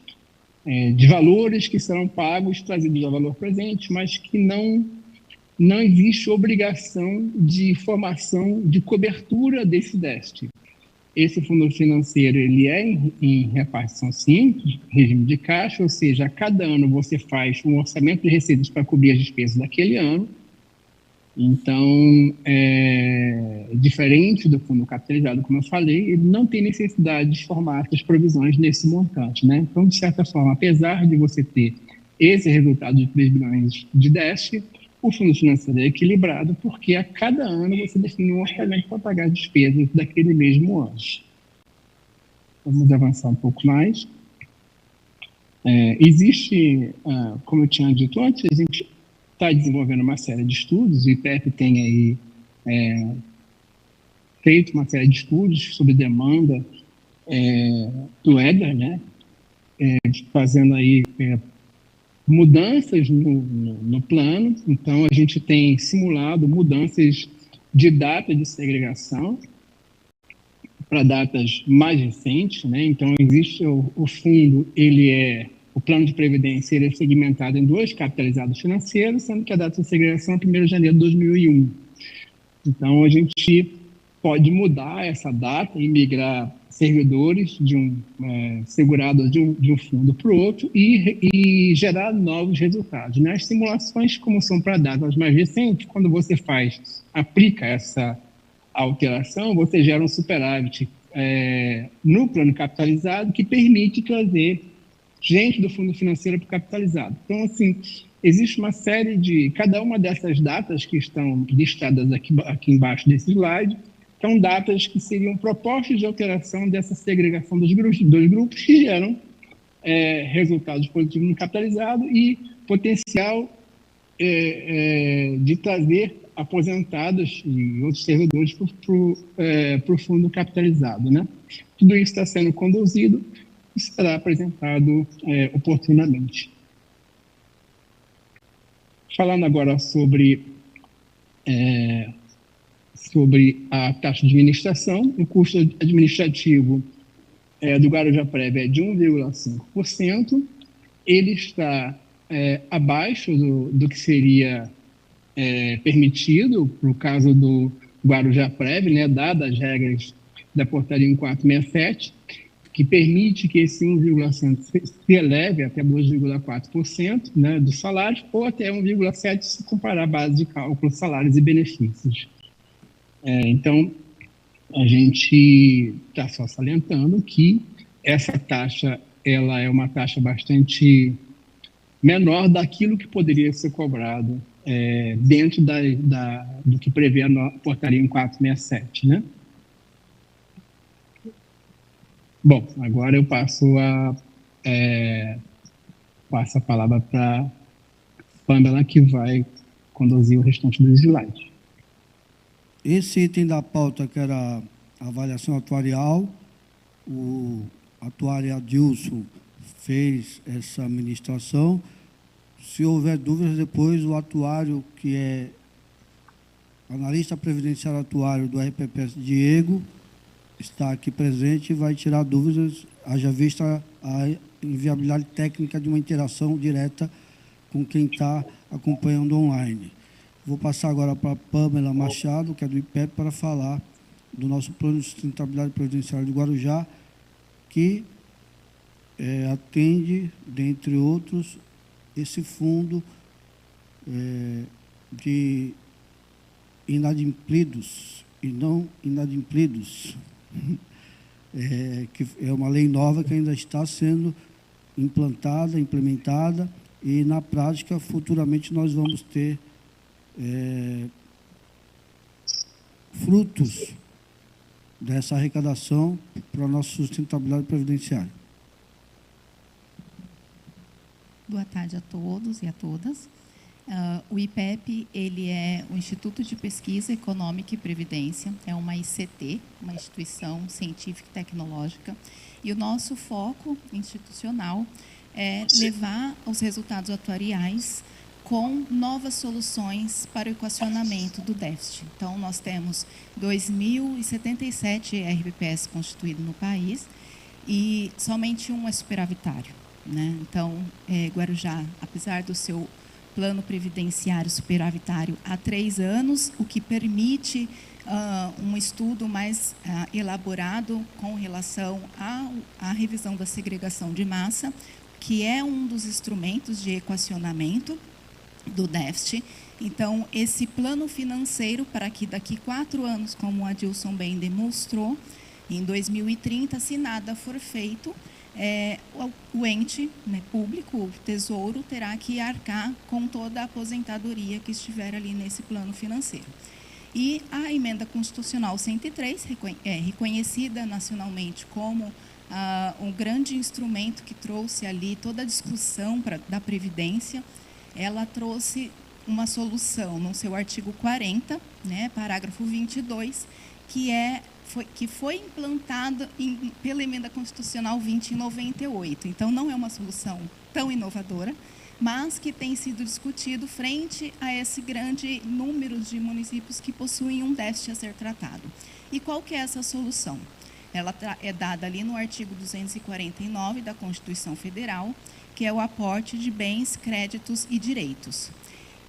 de valores que serão pagos, trazidos ao valor presente, mas que não existe obrigação de formação de cobertura desse déficit. Esse fundo financeiro ele é em repartição simples, regime de caixa, ou seja, a cada ano você faz um orçamento de receitas para cobrir as despesas daquele ano. Então, diferente do fundo capitalizado, como eu falei, ele não tem necessidade de formar essas provisões nesse montante, né? Então, de certa forma, apesar de você ter esse resultado de 3 bilhões de déficit, o fundo financeiro é equilibrado porque a cada ano você define um orçamento para pagar as despesas daquele mesmo ano. Vamos avançar um pouco mais. Existe, como eu tinha dito antes, a gente está desenvolvendo uma série de estudos, o IPEP tem aí feito uma série de estudos sobre demanda do EDA, né? Fazendo aí mudanças no plano. Então, a gente tem simulado mudanças de data de segregação para datas mais recentes, né? Então, existe o fundo, o plano de previdência ele é segmentado em 2 capitalizados financeiros, sendo que a data de segregação é 1º de janeiro de 2001. Então, a gente pode mudar essa data e migrar servidores segurados de um fundo para o outro e gerar novos resultados, né? As simulações, como são para datas mais recentes, quando você aplica essa alteração, você gera um superávit no plano capitalizado que permite trazer gente do fundo financeiro para o capitalizado. Então, assim, existe uma série cada uma dessas datas que estão listadas aqui embaixo desse slide, são datas que seriam propostas de alteração dessa segregação dos grupos que geram resultados positivos no capitalizado e potencial de trazer aposentados e outros servidores para o fundo capitalizado, né? Tudo isso está sendo conduzido e será apresentado oportunamente. Falando agora sobre a taxa de administração, o custo administrativo do Guarujá-Prévia é de 1,5%. Ele está abaixo do que seria permitido para o caso do Guarujá-Prévia, né, dadas as regras da portaria 1467, que permite que esse 1,5% se eleve até 2,4%, né, dos salários, ou até 1,7% se comparar a base de cálculo, salários e benefícios. Então, a gente está só salientando que essa taxa ela é uma taxa bastante menor daquilo que poderia ser cobrado dentro do que prevê a portaria 1467, né? Bom, agora eu passo a palavra para a Pamela, que vai conduzir o restante do slide. Esse item da pauta, que era a avaliação atuarial, o atuário Adilson fez essa ministração. Se houver dúvidas, depois o atuário, que é analista previdenciário atuário do RPPS, Diego, está aqui presente e vai tirar dúvidas, haja vista a inviabilidade técnica de uma interação direta com quem está acompanhando online. Vou passar agora para a Pamela Machado, que é do IPEP, para falar do nosso Plano de Sustentabilidade Previdenciária de Guarujá, que atende, dentre outros, esse fundo de inadimplidos e não inadimplidos, que é uma lei nova que ainda está sendo implementada, e, na prática, futuramente nós vamos ter frutos dessa arrecadação para a nossa sustentabilidade previdenciária. Boa tarde a todos e a todas. O IPEP ele é o Instituto de Pesquisa Econômica e Previdência, é uma ICT, uma instituição científica e tecnológica, e o nosso foco institucional é levar os resultados atuariais com novas soluções para o equacionamento do déficit. Então, nós temos 2.077 RPPS constituídos no país e somente um é superavitário, né? Então, Guarujá, apesar do seu plano previdenciário superavitário há 3 anos, o que permite um estudo mais elaborado com relação à revisão da segregação de massa, que é um dos instrumentos de equacionamento do déficit. Então, esse plano financeiro, para que daqui 4 anos, como o Adilson bem demonstrou, em 2030, se nada for feito, o ente, né, público, o Tesouro, terá que arcar com toda a aposentadoria que estiver ali nesse plano financeiro. E a Emenda Constitucional 103, reconhecida nacionalmente como um grande instrumento que trouxe ali toda a discussão da Previdência, ela trouxe uma solução no seu artigo 40, né, parágrafo 22, que foi implantada pela Emenda Constitucional 20 em 98. Então, não é uma solução tão inovadora, mas que tem sido discutido frente a esse grande número de municípios que possuem um déficit a ser tratado. E qual que é essa solução? Ela é dada ali no artigo 249 da Constituição Federal, que é o aporte de bens, créditos e direitos.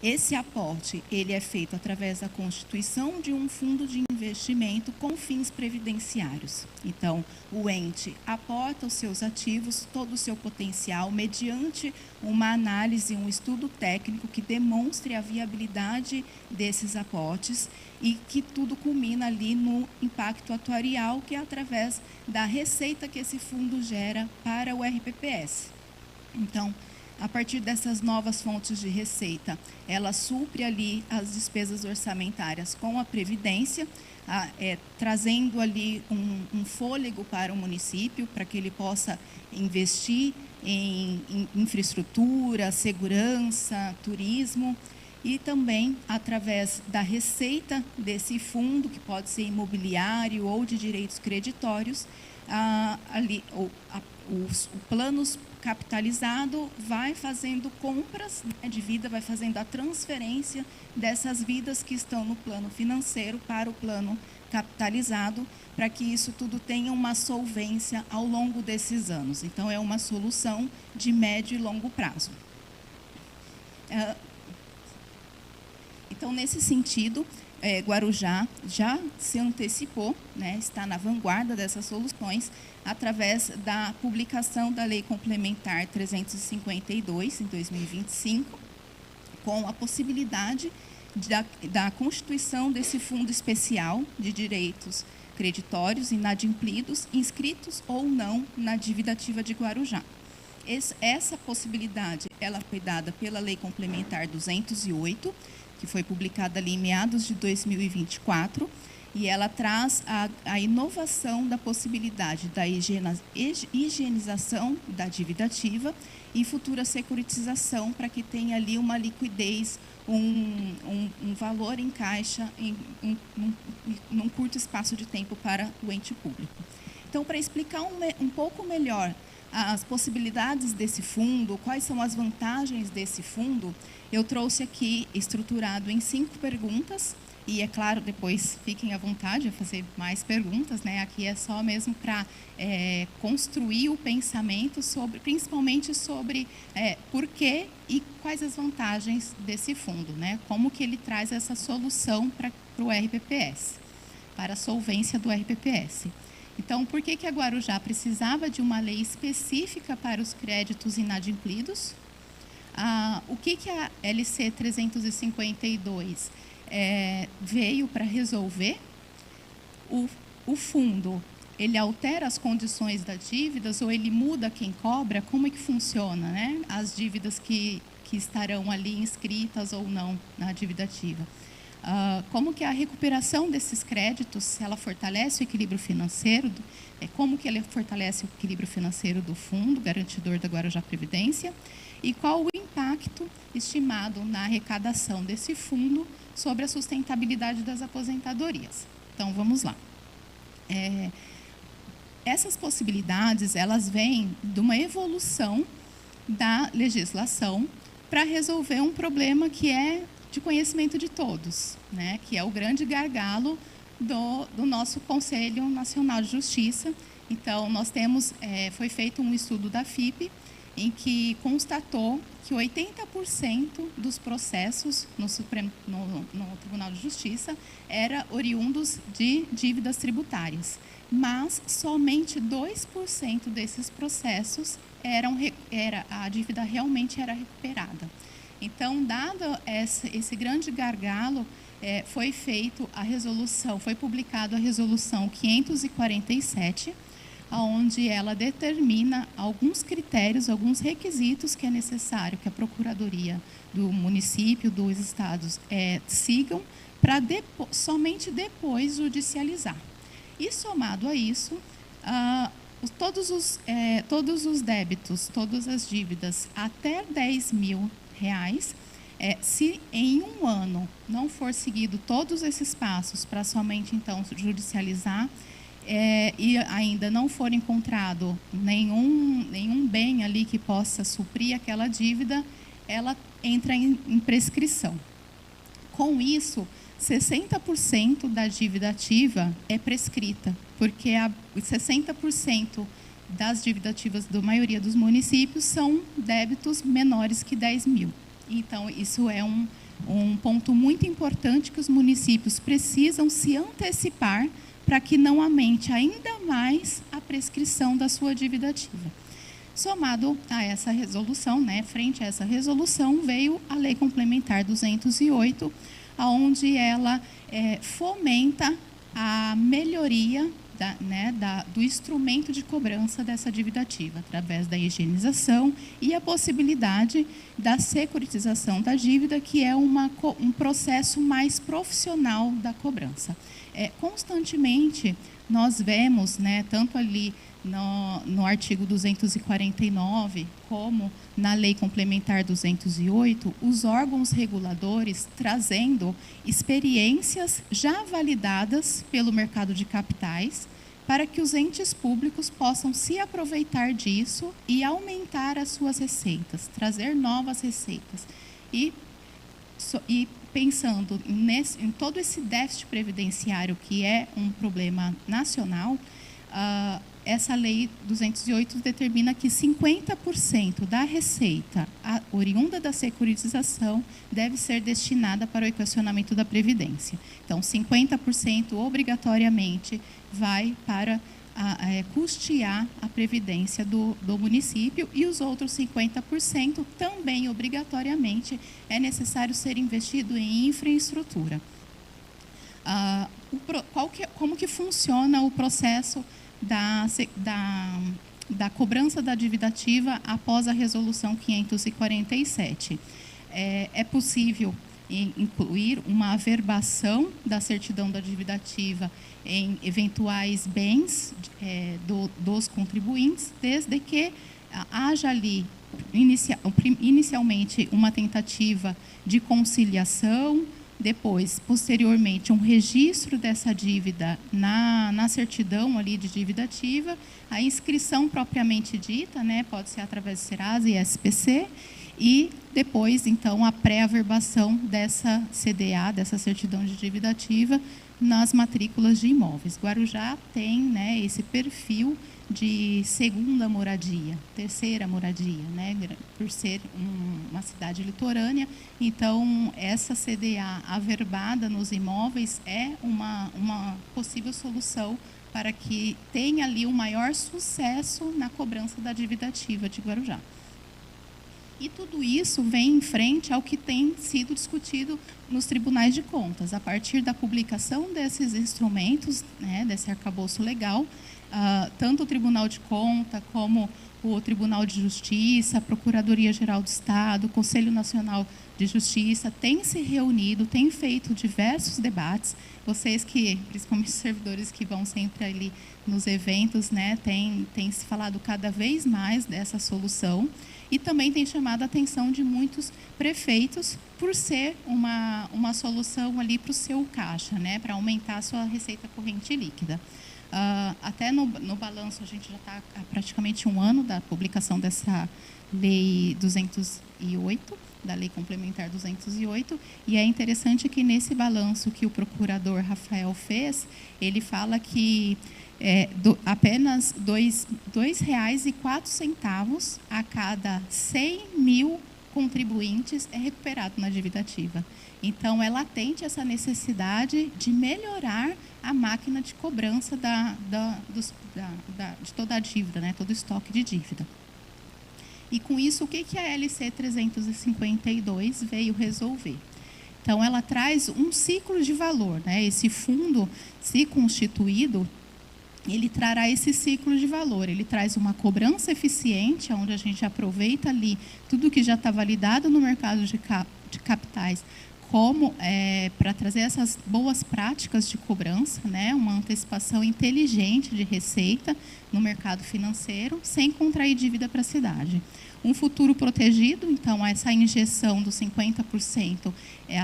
Esse aporte, ele é feito através da constituição de um fundo de investimento com fins previdenciários. Então, o ente aporta os seus ativos, todo o seu potencial, mediante uma análise, um estudo técnico que demonstre a viabilidade desses aportes e que tudo culmina ali no impacto atuarial, que é através da receita que esse fundo gera para o RPPS. Então, a partir dessas novas fontes de receita, ela supre ali as despesas orçamentárias com a Previdência, trazendo ali um fôlego para o município, para que ele possa investir em infraestrutura, segurança, turismo, e também, através da receita desse fundo, que pode ser imobiliário ou de direitos creditórios, os planos capitalizado vai fazendo compras de vida, vai fazendo a transferência dessas vidas que estão no plano financeiro para o plano capitalizado, para que isso tudo tenha uma solvência ao longo desses anos. Então, é uma solução de médio e longo prazo. Então, nesse sentido, Guarujá já se antecipou, né, está na vanguarda dessas soluções, através da publicação da Lei Complementar 352, em 2025, com a possibilidade da constituição desse fundo especial de direitos creditórios inadimplidos, inscritos ou não na dívida ativa de Guarujá. Essa possibilidade ela foi dada pela Lei Complementar 208, que foi publicada ali em meados de 2024, e ela traz a inovação da possibilidade da higienização da dívida ativa e futura securitização, para que tenha ali uma liquidez, um valor em caixa num curto espaço de tempo para o ente público. Então, para explicar um pouco melhor as possibilidades desse fundo, quais são as vantagens desse fundo, eu trouxe aqui estruturado em 5 perguntas. E, é claro, depois fiquem à vontade a fazer mais perguntas, né? Aqui é só mesmo para construir o pensamento, principalmente sobre por que e quais as vantagens desse fundo, né? Como que ele traz essa solução para o RPPS, para a solvência do RPPS. Então, por que a Guarujá precisava de uma lei específica para os créditos inadimplidos? O que a LC 352 veio para resolver? O fundo, ele altera as condições das dívidas ou ele muda quem cobra? Como é que funciona, né? As dívidas que estarão ali inscritas ou não na dívida ativa. Como que a recuperação desses créditos, ela fortalece o equilíbrio financeiro, como que ele fortalece o equilíbrio financeiro do fundo garantidor da Guarujá Previdência, e qual o impacto estimado na arrecadação desse fundo sobre a sustentabilidade das aposentadorias. Então, vamos lá. Essas possibilidades, elas vêm de uma evolução da legislação para resolver um problema que é de conhecimento de todos, né, que é o grande gargalo do nosso Conselho Nacional de Justiça. Então, nós temos, foi feito um estudo da FIP, em que constatou que 80% dos processos no Tribunal de Justiça eram oriundos de dívidas tributárias, mas somente 2% desses processos a dívida realmente era recuperada. Então, dado esse grande gargalo, foi publicada a resolução 547, onde ela determina alguns critérios, alguns requisitos que é necessário que a Procuradoria do município, dos estados, sigam para somente depois judicializar. E, somado a isso, todos os débitos, todas as dívidas até R$10.000, se em um ano não for seguido todos esses passos para somente, então, judicializar, e ainda não for encontrado nenhum bem ali que possa suprir aquela dívida, ela entra em prescrição. Com isso, 60% da dívida ativa é prescrita, porque 60% das dívidas ativas da maioria dos municípios são débitos menores que R$10.000. Então, isso é um ponto muito importante que os municípios precisam se antecipar para que não aumente ainda mais a prescrição da sua dívida ativa. Somado a essa resolução, frente a essa resolução, veio a Lei Complementar 208, onde ela fomenta a melhoria do instrumento de cobrança dessa dívida ativa, através da higienização e a possibilidade da securitização da dívida, que é um processo mais profissional da cobrança. Constantemente, nós vemos, tanto ali no artigo 249, como na Lei Complementar 208, os órgãos reguladores trazendo experiências já validadas pelo mercado de capitais, para que os entes públicos possam se aproveitar disso e aumentar as suas receitas, trazer novas receitas. E pensando em todo esse déficit previdenciário, que é um problema nacional, essa Lei 208 determina que 50% da receita oriunda da securitização deve ser destinada para o equacionamento da Previdência. Então, 50% obrigatoriamente vai para custear a Previdência do município, e os outros 50% também, obrigatoriamente, é necessário ser investido em infraestrutura. Como que funciona o processo da cobrança da dívida ativa após a resolução 547? É possível incluir uma averbação da certidão da dívida ativa em eventuais bens dos contribuintes, desde que haja ali inicialmente uma tentativa de conciliação, depois, posteriormente, um registro dessa dívida na certidão ali de dívida ativa, a inscrição propriamente dita, pode ser através do Serasa e SPC, e depois, então, a pré-averbação dessa CDA, dessa certidão de dívida ativa, nas matrículas de imóveis. Guarujá tem esse perfil de segunda moradia, terceira moradia, por ser uma cidade litorânea. Então, essa CDA averbada nos imóveis é uma possível solução para que tenha ali um maior sucesso na cobrança da dívida ativa de Guarujá. E tudo isso vem em frente ao que tem sido discutido nos tribunais de contas. A partir da publicação desses instrumentos, desse arcabouço legal, tanto o Tribunal de Contas, como o Tribunal de Justiça, a Procuradoria-Geral do Estado, o Conselho Nacional de Justiça, têm se reunido, têm feito diversos debates. Vocês que, principalmente os servidores que vão sempre ali nos eventos, têm se falado cada vez mais dessa solução, e também tem chamado a atenção de muitos prefeitos por ser uma solução ali para o seu caixa, para aumentar a sua receita corrente líquida. Até no balanço, a gente já está há praticamente um ano da publicação dessa Lei 208, da Lei Complementar 208, e é interessante que nesse balanço que o procurador Rafael fez, ele fala que apenas R$ 2,04 a cada 100 mil contribuintes é recuperado na dívida ativa. Então, é latente essa necessidade de melhorar a máquina de cobrança de toda a dívida, né, todo o estoque de dívida. E, com isso, o que a LC 352 veio resolver? Então, ela traz um ciclo de valor, né? Esse fundo, se constituído, ele trará esse ciclo de valor. Ele traz uma cobrança eficiente, onde a gente aproveita ali tudo que já está validado no mercado de capitais, como para trazer essas boas práticas de cobrança, né? Uma antecipação inteligente de receita no mercado financeiro, sem contrair dívida para a cidade. Um futuro protegido, então, essa injeção dos 50%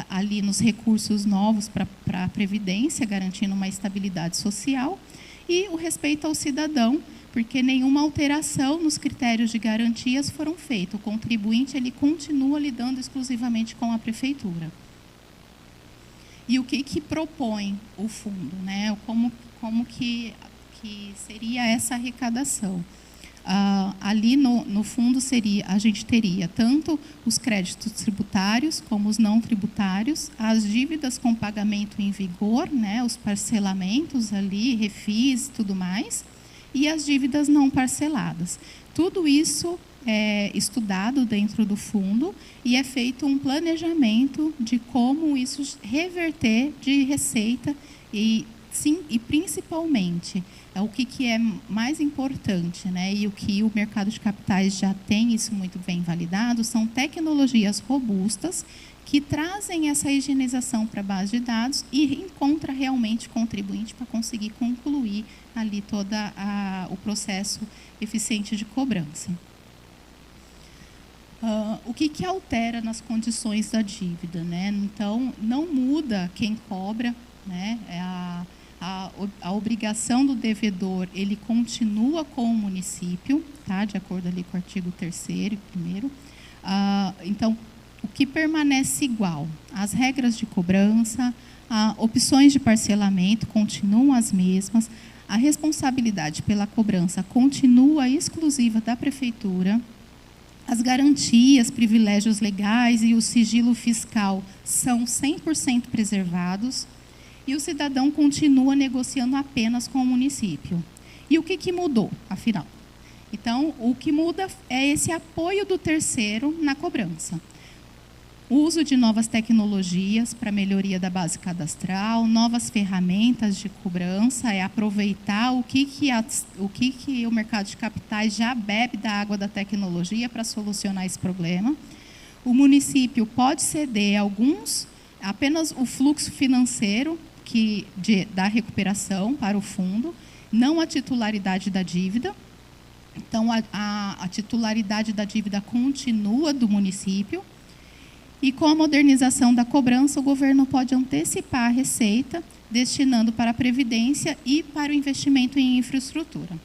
ali nos recursos novos para a Previdência, garantindo uma estabilidade social, e o respeito ao cidadão, porque nenhuma alteração nos critérios de garantias foram feitas. O contribuinte ele continua lidando exclusivamente com a prefeitura. E o que propõe o fundo, né? Como que seria essa arrecadação? Ali no fundo a gente teria tanto os créditos tributários como os não tributários, as dívidas com pagamento em vigor, né, os parcelamentos ali, refis e tudo mais, e as dívidas não parceladas. Tudo isso é estudado dentro do fundo e é feito um planejamento de como isso reverter de receita e principalmente o que é mais importante, né, e o que o mercado de capitais já tem isso muito bem validado, são tecnologias robustas que trazem essa higienização para a base de dados e encontra realmente contribuinte para conseguir concluir ali todo o processo eficiente de cobrança. O que altera nas condições da dívida, né? Então, não muda quem cobra, né? A obrigação do devedor, ele continua com o município, tá? De acordo ali com o artigo 3º e 1º. Então, o que permanece igual? As regras de cobrança, opções de parcelamento continuam as mesmas, a responsabilidade pela cobrança continua exclusiva da prefeitura, as garantias, privilégios legais e o sigilo fiscal são 100% preservados, e o cidadão continua negociando apenas com o município. E o que mudou, afinal? Então, o que muda é esse apoio do terceiro na cobrança. O uso de novas tecnologias para melhoria da base cadastral, novas ferramentas de cobrança, aproveitar o que o mercado de capitais já bebe da água da tecnologia para solucionar esse problema. O município pode ceder apenas o fluxo financeiro da recuperação para o fundo, não a titularidade da dívida. Então, a titularidade da dívida continua do município. E com a modernização da cobrança, o governo pode antecipar a receita, destinando para a Previdência e para o investimento em infraestrutura.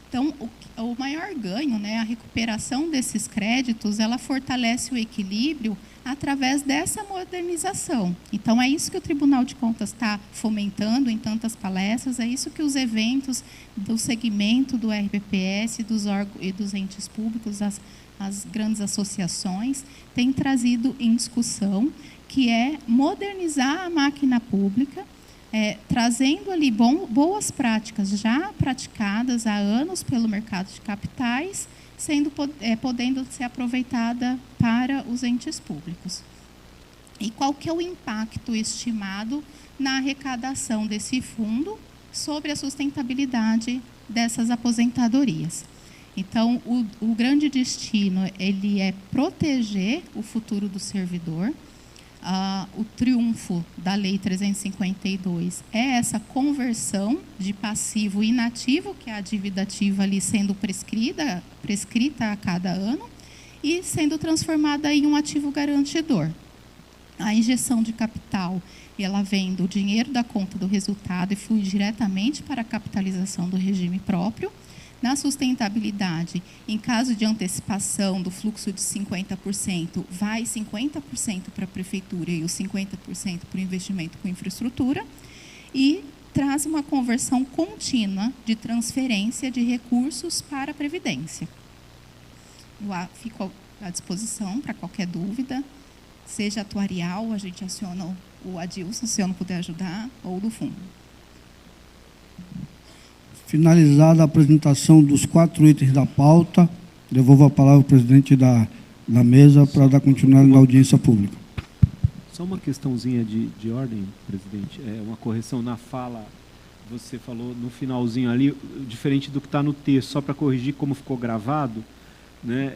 Então, o maior ganho, né, a recuperação desses créditos, ela fortalece o equilíbrio através dessa modernização. Então, é isso que o Tribunal de Contas está fomentando em tantas palestras, é isso que os eventos do segmento do RBPS e dos entes públicos, as grandes associações, têm trazido em discussão, que é modernizar a máquina pública, trazendo ali boas práticas já praticadas há anos pelo mercado de capitais, podendo ser aproveitada para os entes públicos. E qual que é o impacto estimado na arrecadação desse fundo sobre a sustentabilidade dessas aposentadorias? Então, o grande destino ele é proteger o futuro do servidor. O trunfo da Lei 352 é essa conversão de passivo inativo, que é a dívida ativa ali sendo prescrita a cada ano, e sendo transformada em um ativo garantidor. A injeção de capital ela vem do dinheiro da conta do resultado e flui diretamente para a capitalização do regime próprio. Na sustentabilidade, em caso de antecipação do fluxo de 50%, vai 50% para a prefeitura e os 50% para o investimento com infraestrutura. E traz uma conversão contínua de transferência de recursos para a Previdência. Eu fico à disposição para qualquer dúvida, seja atuarial, a gente aciona o Adilson, se eu não puder ajudar, ou do fundo. Finalizada a apresentação dos 4 itens da pauta, devolvo a palavra ao presidente da mesa para dar continuidade na audiência pública. Só uma questãozinha de ordem, presidente, uma correção na fala, você falou no finalzinho ali, diferente do que está no texto, só para corrigir como ficou gravado, né,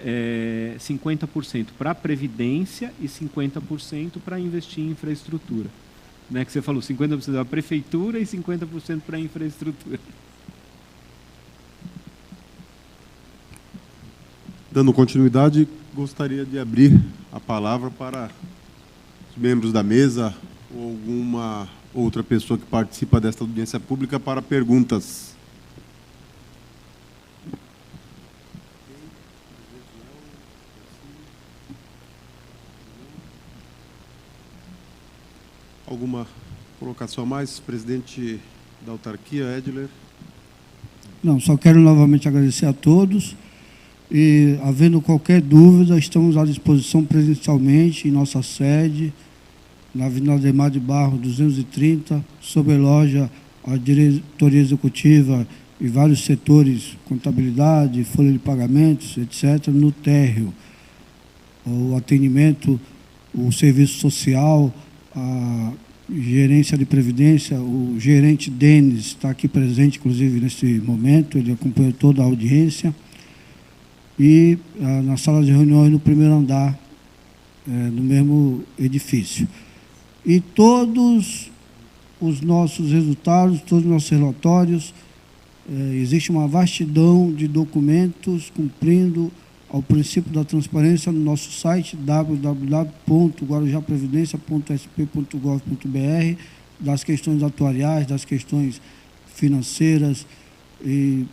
50% para a Previdência e 50% para investir em infraestrutura. Né, que você falou 50% para a Prefeitura e 50% para a infraestrutura. Dando continuidade, gostaria de abrir a palavra para os membros da mesa ou alguma outra pessoa que participa desta audiência pública para perguntas. Alguma colocação a mais, presidente da autarquia, Edler? Não, só quero novamente agradecer a todos. E, havendo qualquer dúvida, estamos à disposição presencialmente em nossa sede, na Avenida Ademar de Barros, 230, sob loja, a diretoria executiva e vários setores, contabilidade, folha de pagamentos, etc., no térreo. O atendimento, o serviço social, a gerência de previdência, o gerente Denis está aqui presente, inclusive, nesse momento, ele acompanhou toda a audiência. E na sala de reuniões no primeiro andar, no mesmo edifício. E todos os nossos resultados, todos os nossos relatórios, existe uma vastidão de documentos cumprindo ao princípio da transparência no nosso site www.guarujaprevidencia.sp.gov.br, das questões atuariais, das questões financeiras e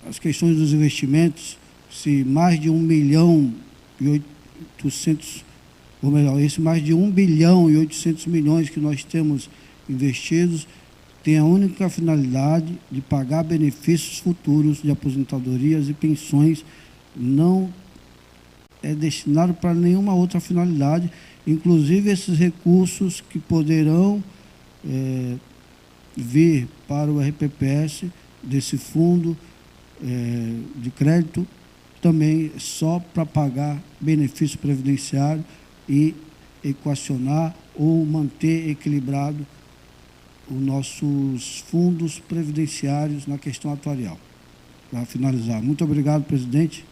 as questões dos investimentos. Se mais de 1 milhão e 800, ou melhor, esse mais de 1 bilhão e 800 milhões que nós temos investidos, tem a única finalidade de pagar benefícios futuros de aposentadorias e pensões, não é destinado para nenhuma outra finalidade, inclusive esses recursos que poderão vir para o RPPS desse fundo de crédito, também só para pagar benefício previdenciário e equacionar ou manter equilibrado os nossos fundos previdenciários na questão atuarial. Para finalizar. Muito obrigado, presidente.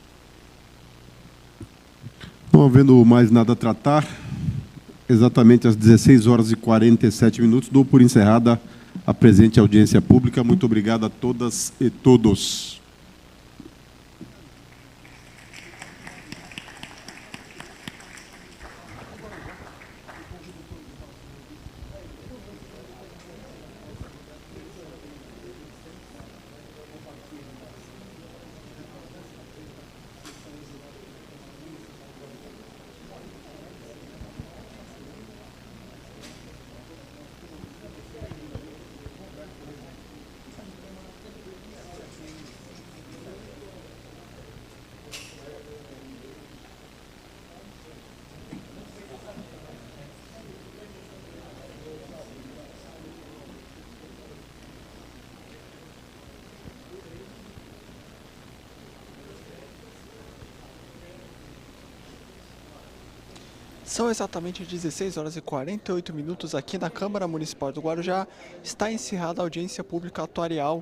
Não havendo mais nada a tratar, exatamente às 16h47, dou por encerrada a presente audiência pública. Muito obrigado a todas e todos. São exatamente 16h48 aqui na Câmara Municipal do Guarujá. Está encerrada a audiência pública atuarial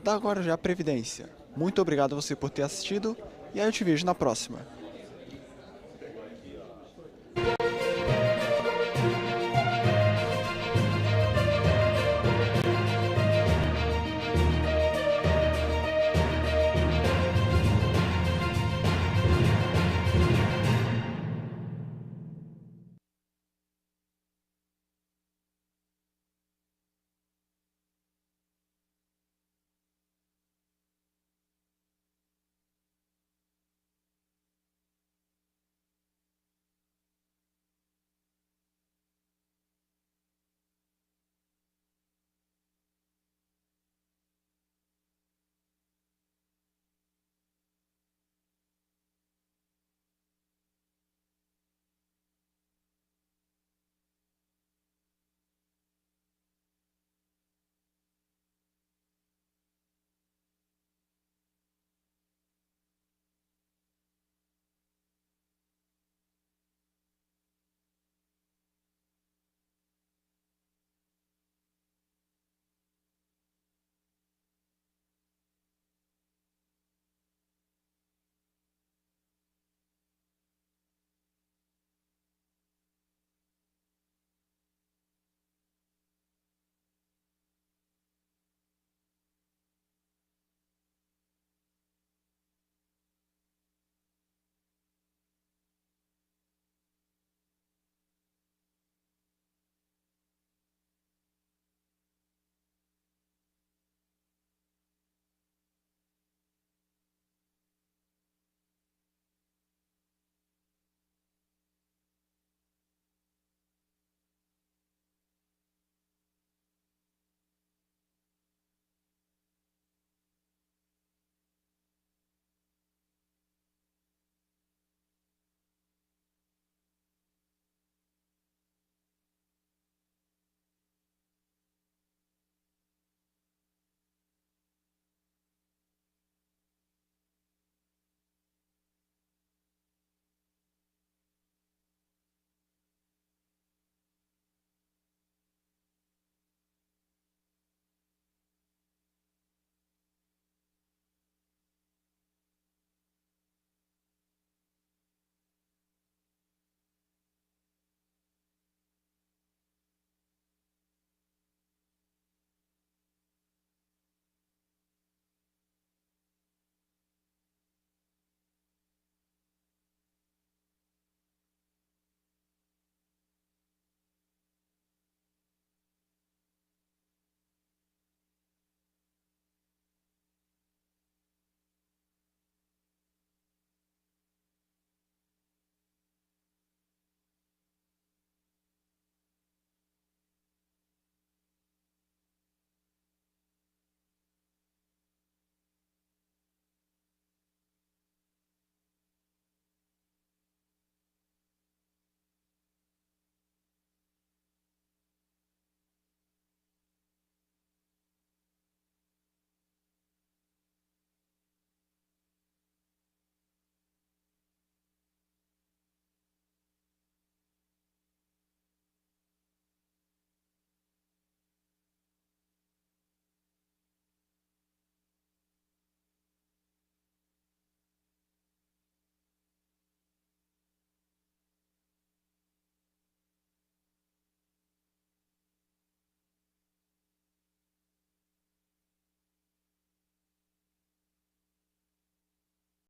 da Guarujá Previdência. Muito obrigado a você por ter assistido e aí eu te vejo na próxima.